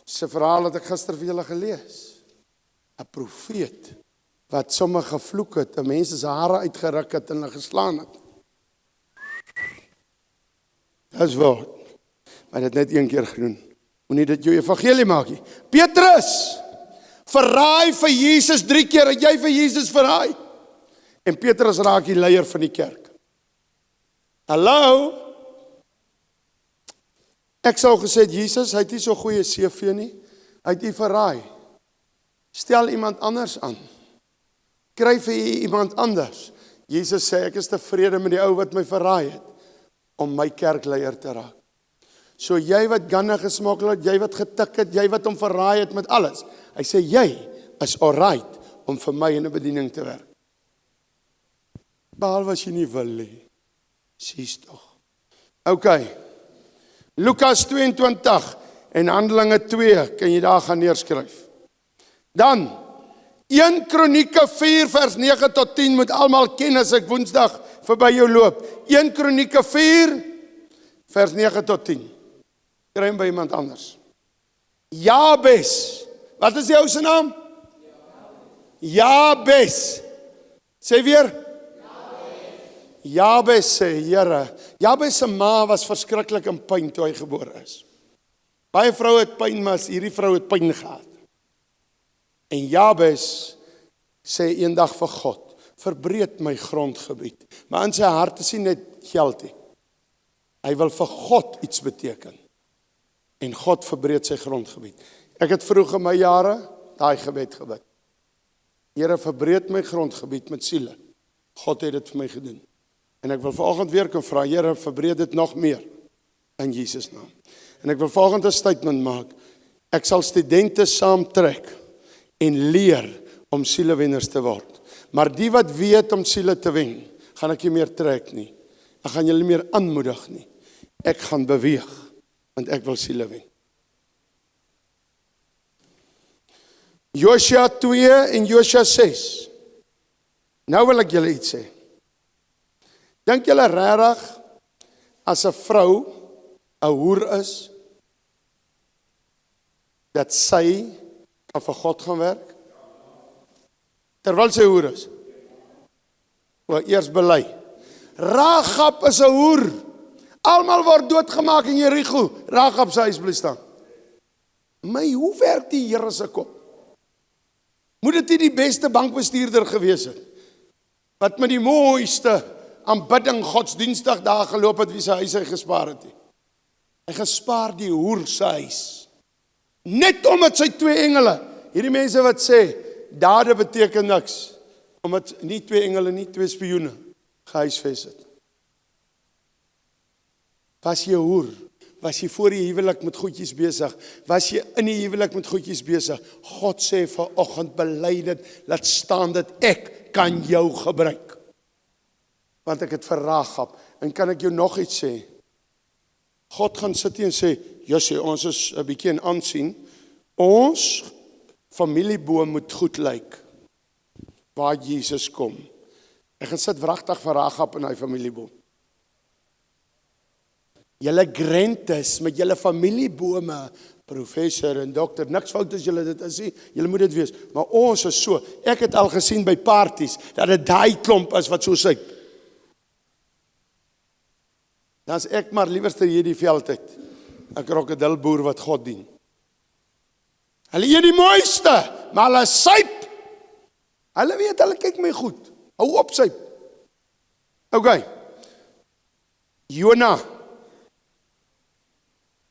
se verhaal het ek gister vir julle gelees. 'n Profeet wat sommer gevloek het, 'n mense se hare uitgeruk het en hulle geslaan het. Dis waar. Maar dit net een keer gedoen. Moenie dit jou evangelie maak nie. Petrus verraai vir Jesus 3 keer, het jy vir Jesus verraai? En Petrus raak die leier van die kerk. Hallo? Ek sou gesê, Jesus, hy het nie so goeie CV nie. Hy het u verraai. Stel iemand anders aan. Kry vir u iemand anders. Jesus sê, ek is tevrede met die ou wat my verraai het, om my kerkleier te raak. So jy wat ganne gesmokkel het, jy wat getik het, jy wat hom verraai het met alles. Hy sê, jy is alright om vir my in 'n bediening te werk. Behalwe as jy nie wil nie. Sies tog. OK. Lukas 22 en Handelinge 2, kan jy daar gaan neerskryf. Dan, 1 Kronieke 4 vers 9 tot 10, moet almal ken as ek Woensdag verby jou loop. 1 Kronieke 4 vers 9 tot 10. Kry hom by iemand anders. Jabes. Wat is die ou se naam? Jabes. Sê weer. Jabes sê, Here. Jabes se ma was verskriklik in pyn toe hy gebore is. Baie vroue het pyn, maar hierdie vrou het pyn gehad. En Jabes sê eendag vir God, verbreed my grondgebied. Maar in sy hart is nie net geld nie. Hy wil vir God iets beteken. En God verbreed sy grondgebied. Ek het vroeg in my jare daai gebed gebid. Here, verbreed my grondgebied met siele. God het dit vir my gedoen. En ek wil vanoggend weer kan vra, Here, verbreed dit nog meer in Jesus naam. En ek wil vanoggend 'n statement maak. Ek sal studente saamtrek en leer om sielewenners te word. Maar die wat weet om siele te wen, gaan ek nie meer trek nie. Ek gaan julle meer aanmoedig nie. Ek gaan beweeg, want ek wil siele wen. Josua 2 en Josua 6. Nou wil ek julle iets sê. Dink julle regtig as 'n vrou 'n hoer is, dat sy kan vir God gaan werk? Terwyl sy hoer is. Eers bely. Rahab is 'n hoer. Almal word doodgemaak in Jerigo. Rahab se huis bly staan. My, hoe werk die Here se kop? Moet dit nie die beste bankbestuurder gewees het? Wat met die mooiste aanbidding godsdienstig daar geloop het, wie sy huis hy gespaar het nie. Hy gespaar die hoer se huis. Net omdat sy 2 engele, hierdie mense wat sê, dade beteken niks, omdat nie 2 engele, nie 2 spioene gehuisves het. Was jy hoer? Was jy voor die huwelik met goedjies besig? Was jy in die huwelik met goedjies besig? God sê vanoggend, bely dit, laat staan dit, ek kan jou gebruik. Want ek het vir Rahab, en kan ek jou nog iets sê? God gaan sit hier en sê, Josie, ons is 'n bietjie in aansien, ons familieboom moet goed lyk, waar Jesus kom. Ek gaan sit wragtig vir Rahab in hy familieboom. Julle grentes met julle familiebome, professor en dokter, niks fout as julle dit is nie, julle moet dit wees, maar ons is so, ek het al gesien by parties, dat dit daai klomp is wat so syk. Dan is ek maar liewerste hier die veld uit, 'n krokodilboer wat God dien. Hulle eet die mooiste, maar hulle syp. Hulle weet, hulle kyk my goed, hou op syp. Okay, Jona,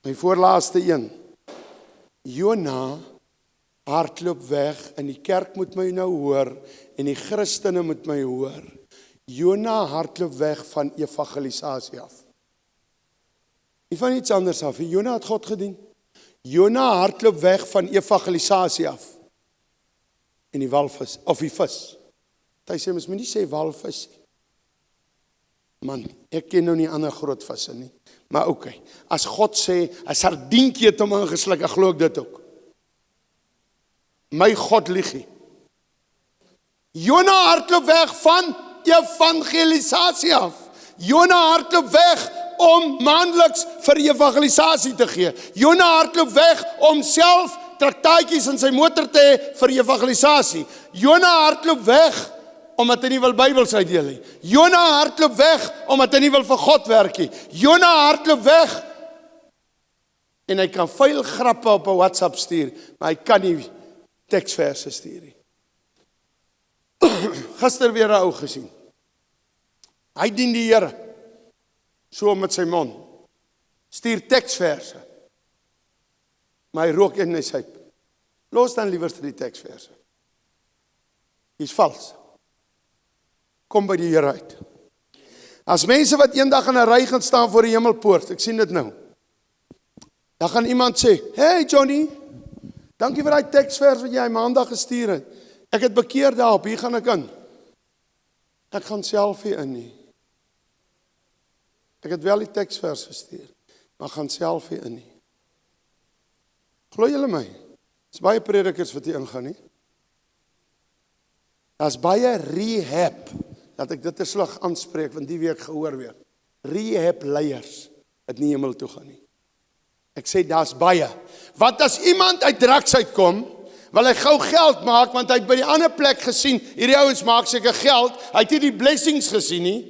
my voorlaaste een. Jona hardloop weg en die kerk moet my nou hoor en die Christene moet my hoor. Jona hardloop weg van evangelisasie af. Nie van iets anders af. Jona het God gedien. Jona hardloop weg van evangelisasie af. En die walvis, of die vis. Hy sê, mens moet nie sê walvis. Man, ek ken nou nie ander groot visse nie. Maar okay, as God sê, 'n sardientjie het hom ingesluk, ek glo ek dit ook. My God lieg nie. Jona hardloop weg van evangelisasie af. Jona hardloop weg om maandeliks vir evangelisasie te gee. Jona hardloop weg om self traktaatjies in sy motor te hê vir evangelisasie. Jona hardloop weg omdat hy nie wil Bybels uitdeel nie. Jona hardloop weg omdat hy nie wil vir God werk nie. Jona hardloop weg en hy kan vuil grappe op 'n WhatsApp stuur, maar hy kan nie teksverse stuur nie. Gister weer 'n ou gesien. Hy dien die Here so met sy mond. Stuur teksverse. Maar hy rook in sy syp. Los dan liewer die teksverse. Dis vals. Kom by die Here uit. As mense wat eendag in 'n ry gaan staan voor die hemelpoort, ek sien dit nou. Dan gaan iemand sê, "Hey Johnny, dankie vir daai teksvers wat jy maandag gestuur het. Ek het bekeer daarop, hier gaan ek in." Ek gaan self hier in nie. Ek het wel die teksvers gestuur, maar gaan self hier in nie. Glo julle my? Dis baie predikers wat hier ingaan nie. Daar's baie rehab, dat ek dit te slag aanspreek, want die week gehoor weer. Rehab leiers het nie hemel toe gaan nie. Ek sê daar's baie. Want as iemand uit drugs uitkom, wil hy gou geld maak, want hy het by die ander plek gesien, hierdie ouens maak seker geld, hy het nie die blessings gesien nie.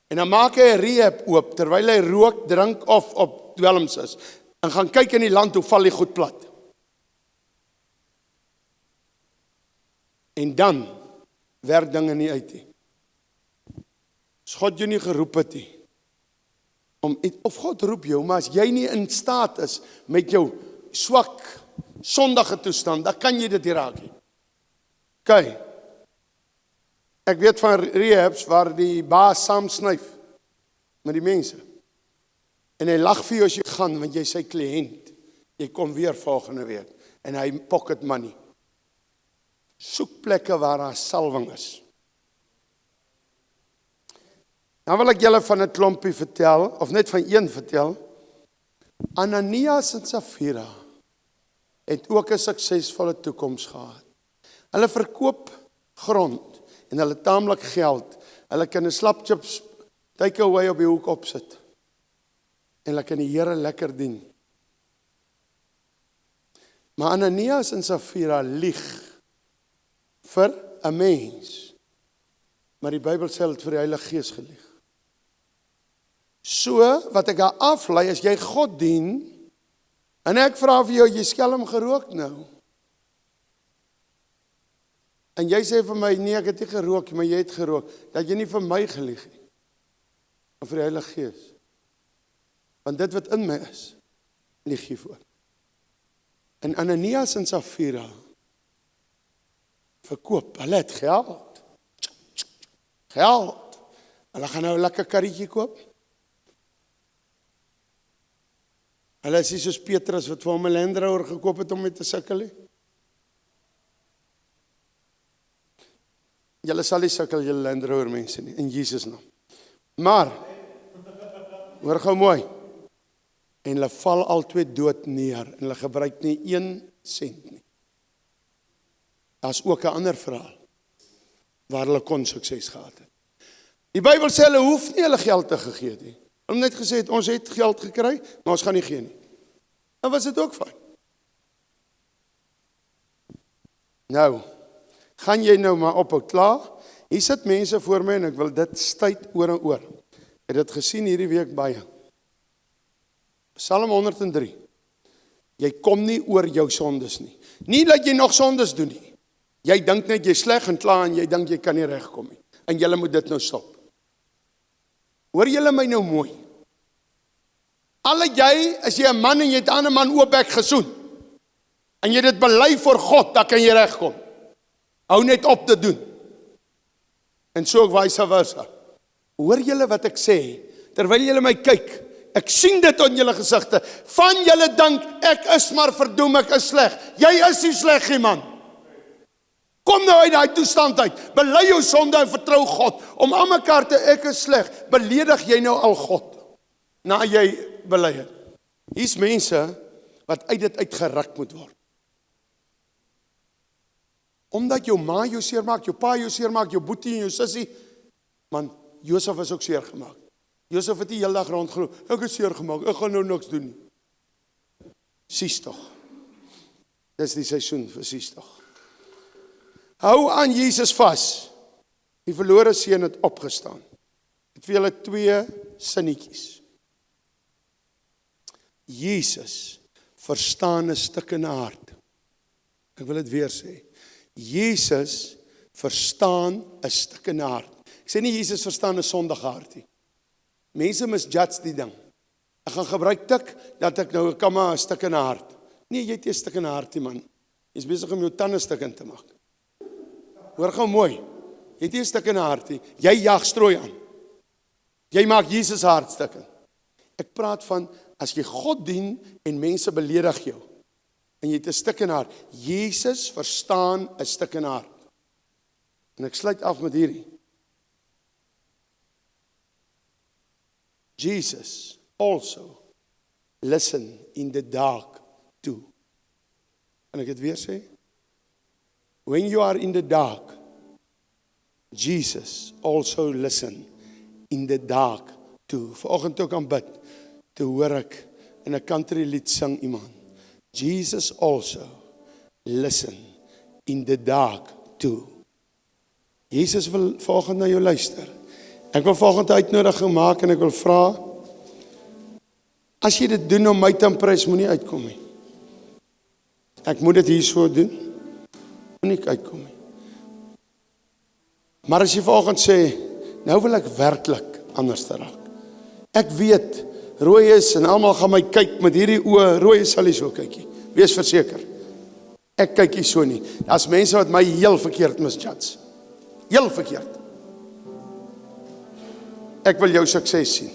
En dan maak hy 'n rehab oop, terwyl hy rook, drink of op dwelms is. En gaan kyk in die land, hoe val die goed plat. En dan werk dinge nie uit nie. As God jou nie geroep het nie, of God roep jou, maar as jy nie in staat is met jou swak, sondige toestand, dan kan jy dit nie raak nie. OK, ek weet van rehabs waar die baas saam snyf met die mense. En hy lag vir jou as jy gaan, want jy is sy kliënt. Jy kom weer volgende week. En hy pocket money. Soek plekke waar daar salwing is. Dan wil ek julle van 'n klompie vertel, of net van een vertel. Ananias en Safira het ook 'n suksesvolle toekoms gehad. Hulle verkoop grond en hulle taamlik geld. Hulle kan 'n slapchips takeaway op die hoek opsit. En hulle kan die Here lekker dien. Maar Ananias en Safira lieg vir 'n mens. Maar die Bybel sê dit vir die Heilige Gees gelieg. So, wat ek daar aflei, as jy God dien, en ek vra vir jou, jy skelm gerook nou. En jy sê vir my, nee, ek het nie gerook, maar jy het gerook, dat jy nie vir my gelieg nie, maar vir die Heilige Gees. Want dit wat in my is, lieg jy voor. En Ananias en Safira verkoop, hulle het geld. Geld. Hulle gaan nou 'n lekker karretjie koop. Hulle is nie soos Petrus wat vir hom 'n Land Rover gekoop het om mee te sukkel nie. Julle sal nie sukkel julle Land Rover mense nie, in Jesus naam. Maar, hoor gou mooi, en hulle val albei dood neer, en hulle gebruik nie 1 sent nie. Daar is ook 'n ander verhaal, waar hulle kon sukses gehad het. Die Bybel sê hulle hoef nie hulle geld te gegee nie. Hulle het net gesê, ons het geld gekry, maar ons gaan nie gee nie. Dan was dit ook fyn. Nou, gaan jy nou maar ophou klaar? Hier sit mense voor my en ek wil dit stuit oor en oor. Ek het dit gesien hierdie week baie. Psalm 103. Jy kom nie oor jou sondes nie. Nie dat jy nog sondes doen nie. Jy dink net jy sleg en klaar en jy dink jy kan nie regkom nie. En jy moet dit nou stop. Hoor julle my nou mooi? Alle jy, as jy 'n man en jy het 'n ander man oopbek gesoen, en jy dit bely voor God, dan kan jy regkom. Hou net op te doen. En so ook vice versa. Hoor julle wat ek sê, terwyl julle my kyk, ek sien dit aan julle gesigte, van julle dink, ek is maar verdoem, ek is sleg. Jy is nie sleg nie, man. Kom nou uit die toestand uit, bely jou sonde en vertrou God, om aan mekaar te, ek is sleg, beledig jy nou al God, na jy bely het. Hier's mense, wat uit dit uitgeruk moet word. Omdat jou ma jou seer maak, jou pa jou seer maak, jou boetie en jou sussie, man, Josef is ook seer gemaak. Josef het die hele dag rondgeloop, ek is seer gemaak, ek gaan nou niks doen nie. Sies tog. Dis die seisoen vir sies tog. Hou aan Jesus vas. Die verlore seun het opgestaan. Het vir julle 2 sinnetjies. Jesus verstaan 'n stukkende hart. Ek wil dit weer sê. Jesus verstaan 'n stukkende hart. Ek sê nie Jesus verstaan 'n sondige hart nie. Mense misjudge die ding. Ek gaan gebruik tik, dat ek nou kan maar 'n stukkende hart. Nee, jy het 'n stukkende hart nie, man. Jy's besig om jou tande stukkend te maak. Hoor gou mooi. Jy het nie 'n stukkende hart nie. Jy jag strooi aan. Jy maak Jesus hart stukkend. Ek praat van, as jy God dien en mense beledig jou, en jy het 'n stukkende hart, Jesus verstaan 'n stukkende hart. En ek sluit af met hierdie. Jesus also listen in the dark too. Kan ek dit weer sê? When you are in the dark, Jesus also listen in the dark too. Vanoggend ook aan bid, toe hoor ek in 'n country lied sing iemand, Jesus also listen in the dark too. Jesus wil vanoggend na jou luister. Ek wil vanoggend 'n uitnodiging maak en ek wil vra, as jy dit doen om my te impress, moenie uitkom nie. Ek moet dit hier so doen, moenie uitkom nie. Maar as jy vanoggend sê, nou wil ek werklik anders te raak. Ek weet, rooi is en almal gaan my kyk met hierdie oë, rooi sal nie so kykie. Wees verseker. Ek kyk nie so nie. Daar's mense wat my heel verkeerd misjudge. Heel verkeerd. Ek wil jou sukses sien.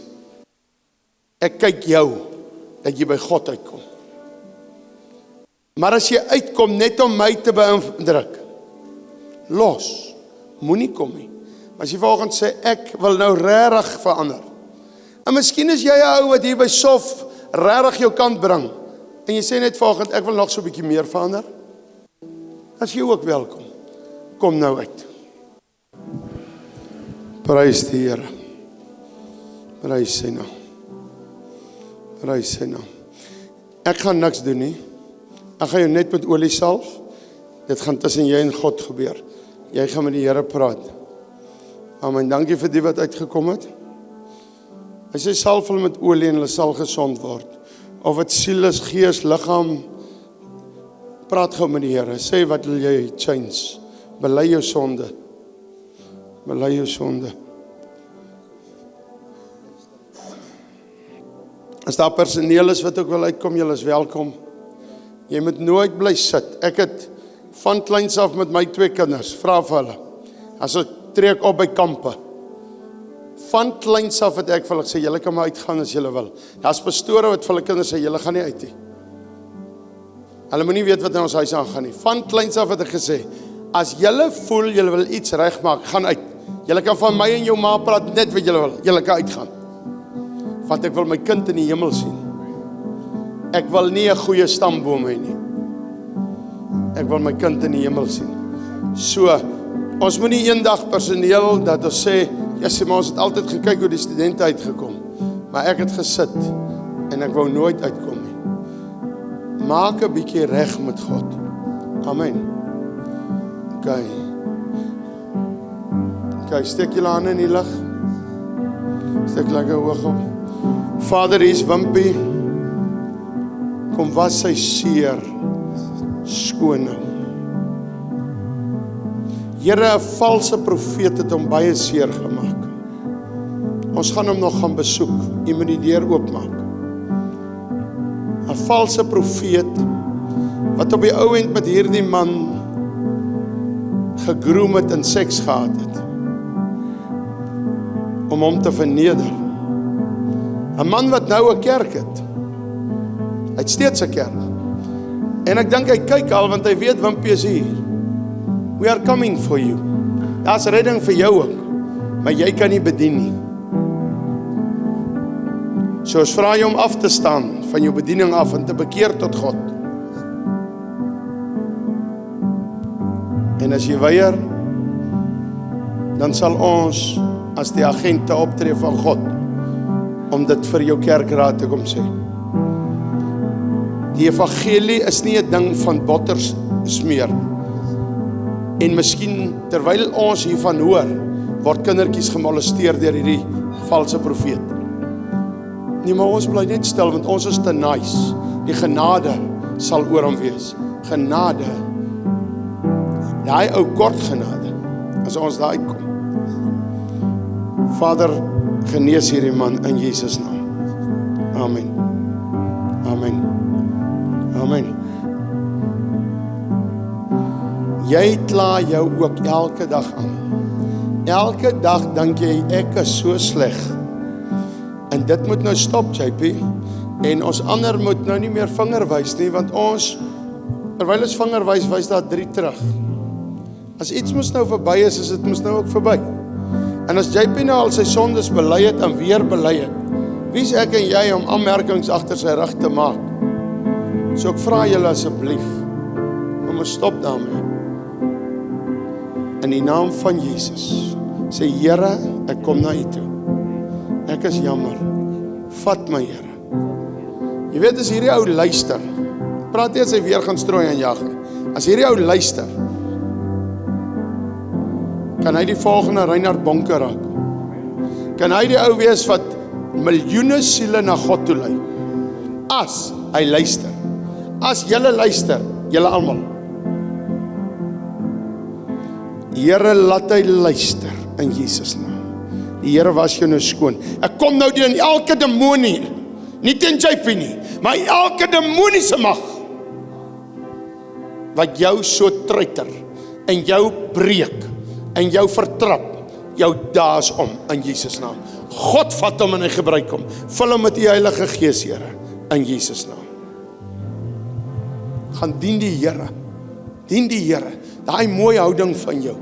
Ek kyk jou, dat jy by God uitkom. Maar as jy uitkom net om my te beïndruk, los, moenie kom nie. Maar as jy vanoggend sê, ek wil nou regtig verander. En miskien is jy 'n ou wat hier by Sof regtig jou kant bring. En jy sê net vanoggend, ek wil nog so 'n bietjie meer verander. As jy ook welkom. Kom nou uit. Prys die Here. Prys sy naam. Prys sy naam. Ek gaan niks doen nie. Ek gaan jou net met olie salf. Dit gaan tussen jy en God gebeur. Jy gaan met die Here praat. Amen. Dankie vir die wat uitgekom het. Hy sê salf hulle met olie en hulle sal gesond word. Of dit siel is, gees, liggaam. Praat gou met die Here. Sê wat wil jy change? Bely jou sonde. Bely jou sonde. As daar personeel is wat ook wil uitkom, julle is welkom. Jy moet nooit bly sit. Ek het van kleins af met my 2 kinders, vra vir hulle. As ek trek op by kampe. Van kleins af het ek vir hulle gesê, julle kan maar uitgaan as julle wil. Daar's pastore wat vir hulle kinders sê, julle gaan nie uit nie. Hulle moet nie weet wat in ons huis aangaan nie. Van kleins af het ek gesê, as julle voel, julle wil iets regmaak, gaan uit. Julle kan van my en jou ma praat, net wat julle wil. Julle kan uitgaan. Want ek wil my kind in die hemel sien. Ek wil nie 'n goeie stamboom hê nie. Ek wil my kind in die hemel sien. So, ons moet nie eendag personeel dat ons sê, ja, maar ons het altyd gekyk hoe die studente uitgekom. Maar ek het gesit en ek wou nooit uitkom nie. Maak 'n bietjie reg met God. Amen. Okay, steek julle hande in die lug. Steek lekker hoog op. Vader, hier is Wimpie. Kom was sy seer skoon nou. Here, 'n valse profeet het hom baie seer gemaak. Ons gaan hom nog gaan besoek. U moet die deur oopmaak. 'n Valse profeet wat op die ou end met hierdie man gegroom het en seks gehad het. Om hom te verneder. 'n Man wat nou 'n kerk het. Hy het steeds 'n kerk. En ek dink hy kyk al, want hy weet Wimpie is hier. We are coming for you. Daar's redding vir jou ook. Maar jy kan nie bedien nie. So ons vra jou om af te staan van jou bediening af en te bekeer tot God. En as jy weier, dan sal ons as die agente optree van God om dit vir jou kerkraad te kom sê. Die evangelie is nie 'n ding van botters smeer. En miskien terwyl ons hiervan hoor, word kindertjies gemolesteer deur hierdie valse profeet. Nee, maar ons bly net stil want ons is te nice. Die genade sal oor hom wees. Genade. Daai ou kort genade as ons daar uitkom. Vader, genees hierdie man in Jesus naam. Amen. Amen. Amen. Jy kla jou ook elke dag aan. Elke dag dink jy ek is so sleg. En dit moet nou stop, JP. En ons ander moet nou nie meer vinger wys nie, want ons, terwyl ons vinger wys, wys daar 3 terug. As iets moes nou verby is dit moes nou ook verby. En as JP nou al sy sondes bely het en weer bely het, wie is ek en jy om aanmerkings agter sy rug te maak? So ek vra julle asseblief om 'n stop daarmee. In die naam van Jesus sê Here, ek kom na U toe. Ek is jammer. Vat my, Here. Jy weet as hierdie ou luister, praat nie as hy weer gaan strooi en jag nie. As hierdie ou luister, kan hy die volgende Reinhard Bonke raak. Kan hy die ou wees wat miljoene siele na God toe lei. As hy luister. As julle luister, julle almal. Here, laat hy luister in Jesus naam. Die Here was jou nou skoon. Ek kom nou teen elke demonie, nie teen JP nie, maar elke demoniese mag wat jou so treiter en jou breek en jou vertrap, jou daas om in Jesus naam. God vat hom en hy gebruik hom. Vul hom met die Heilige Gees, Here, in Jesus naam. Gaan dien die Here. Dien die Here. Daai mooi houding van jou.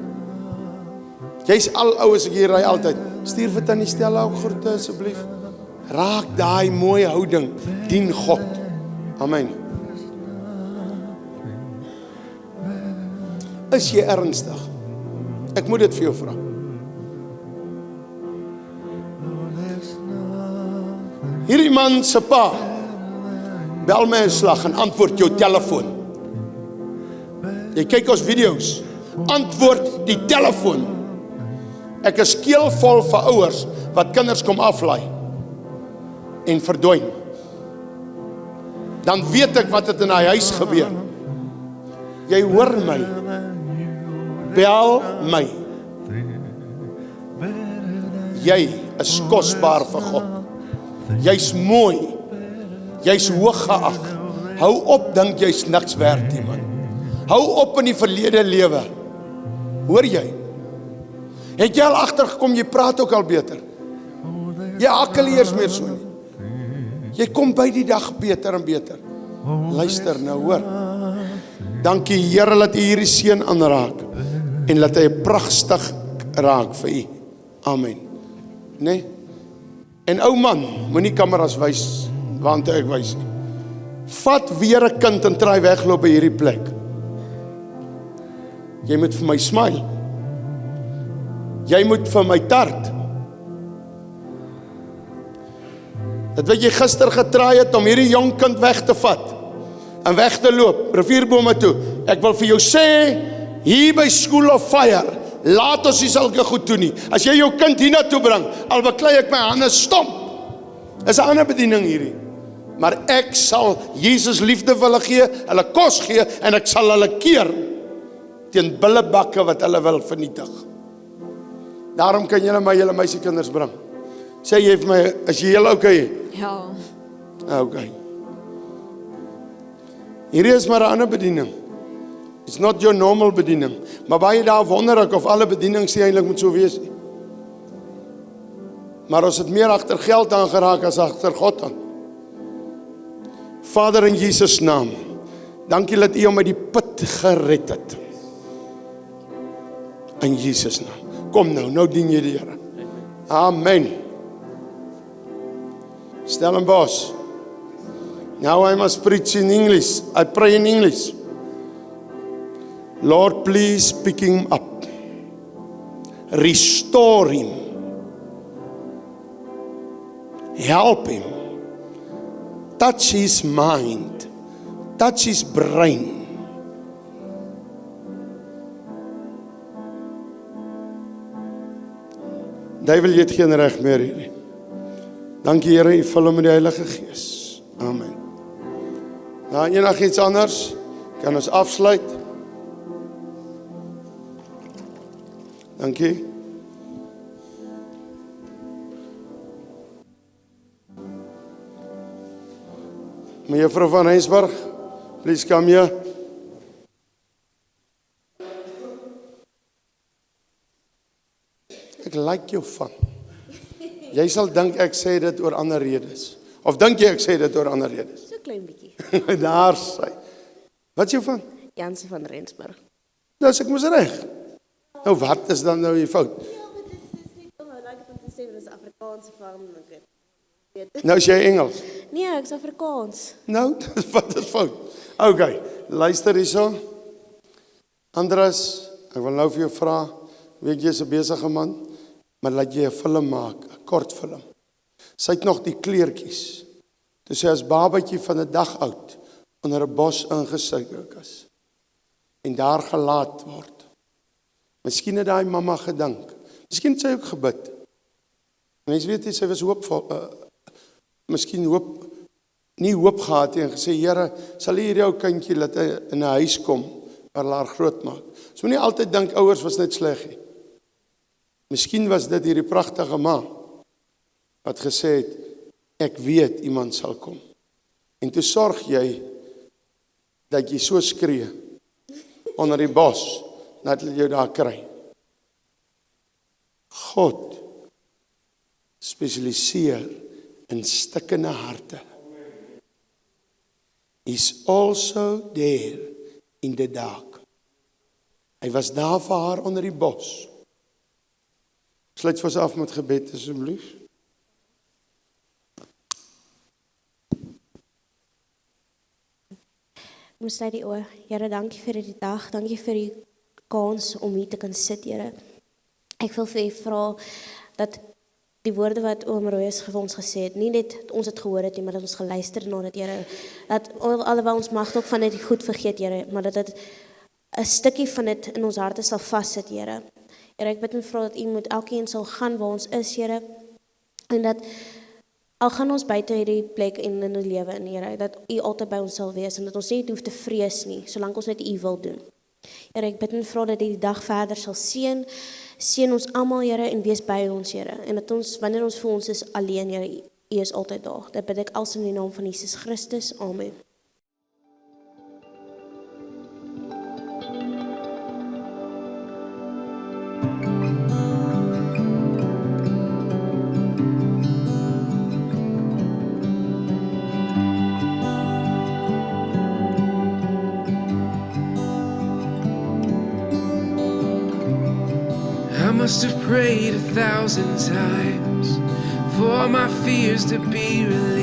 Jy's al ou as ek hier ry altyd. Stuur vir Tannie Stella ook groete asseblief. Raak daai mooi houding. Dien God. Amen. Is jy ernstig? Ek moet dit vir jou vra. Hierdie man se pa bel my 'n slag en antwoord jou telefoon. Jy kyk ons video's, antwoord die telefoon. Ek is keelvol vir ouers wat kinders kom aflaai en verdwyn. Dan weet ek wat het in hy huis gebeur. Jy hoor my. Bel my. Jy is kosbaar vir God. Jy's mooi. Jy's hoog geag. Hou op dink jy's niks werd nie, man. Hou op in die verlede lewe. Hoor jy? Het jy al agtergekom jy praat ook al beter? Jy hakkel eers meer so nie. Jy kom by die dag beter en beter. Luister nou, hoor. Dankie Here dat U hierdie seun aanraak en laat hy pragtig raak vir U. Amen. Nee? En ou man, moenie kameras wys want ek wys nie. Vat weer 'n kind en try wegloop by hierdie plek. Jy moet vir my smile. Jy moet vir my tart. Dit wat jy gister getraai het om hierdie jong kind weg te vat en weg te loop, rivierbome toe. Ek wil vir jou sê, hier by School of Fire, laat ons nie sulke goed doen nie. As jy jou kind hiernatoe bring, al beklei ek my hande stomp. Is 'n ander bediening hierdie. Maar ek sal Jesus liefde vir hulle gee, hulle kos gee en ek sal hulle keer teen billebakke wat hulle wil vernietig. Daarom kan julle my julle meisiekinders bring. Sê jy vir my, is jy heel okay? Ja. Okay. Hierdie is maar 'n ander bediening. It's not your normal bediening. Maar baie daar wonder ek of alle bedieninge eintlik moet so wees nie. Maar ons het meer agter geld aangeraak as agter God aan. Vader in Jesus naam, dankie dat U hom uit die put gered het. In Jesus naam. Kom nou dien jy die Here. Amen. Stellenbosch. Now I must preach in English. I pray in English. Lord, please pick him up. Restore him. Help him. Touch his mind. Touch his brain. Duiwel, jy het geen reg meer hier. Dankie Here, U vul hom met die Heilige Gees. Amen. Nou, enigiets anders? Kan ons afsluit? Dankie. Mevrou van Rensburg, please come here. Ek like jou van. Jy sal dink ek sê dit oor ander redes. Of dink jy ek sê dit oor ander redes? So klein bietjie. Daar sy. Wat is jou van? Janse van Rensburg. Nou, ek moes reg. Nou, wat is dan nou die fout? Ja, maar dit is nie om like om te sê dit is Afrikaanse van ek weet. Nou is jy Engels. Nee, ek is Afrikaans. Nou, wat is fout? Okay, luister hierso. Andres, ek wil nou vir jou vra, weet jy is 'n besige man, maar laat jy 'n film maak, 'n kort film. Sy het nog die kleertjies. Toe sy as babatjie van 'n dag oud onder 'n bos ingesuiker is en daar gelaat word. Miskien het daai mamma gedink. Miskien het sy ook gebid. Mens weet nie, sy was hoopvol. Miskien nie hoop gehad en gesê, Here, sal U hierdie ou kindjie laat hy in 'n huis kom hulle haar groot maak. So moenie altyd dink ouers was net sleg nie. Miskien was dit hierdie pragtige ma wat gesê het, ek weet iemand sal kom. En toe sorg jy dat jy so skree onder die bos, dat hulle jou daar kry. God spesialiseer in stikkende harte. Is also there in the dark. Hy was daar vir haar onder die bos. Sluit vir ons af met gebed asseblief. Ons sluit die oë. Here, dankie vir hierdie dag. Dankie vir die kans om hier te kan sit, Here. Ek wil vir U vra dat die woorde wat oom Roos vir ons gesê het, nie net ons het gehoor het nie, maar dat ons geluister na dit, Here. Dat alhoewel ons mag ook van dit goed vergeet, Here, maar dat dit 'n stukkie van dit in ons harte sal vassit, Here. Here, ek bid en vra dat U met elkeen sal gaan waar ons is, Here. En dat al gaan ons buite hierdie plek en in die lewe in, Here, dat U altyd by ons sal wees en dat ons nie hoef te vrees nie, solank ons net U wil doen. Here, ek bid en vra dat die dag verder sal seën ons almal, Here, en wees by ons, Here. En dat ons, wanneer ons voel ons is alleen, Here, U is altyd daar. Dit bid ek als in die naam van Jesus Christus. Amen. I must have prayed 1,000 times for my fears to be released.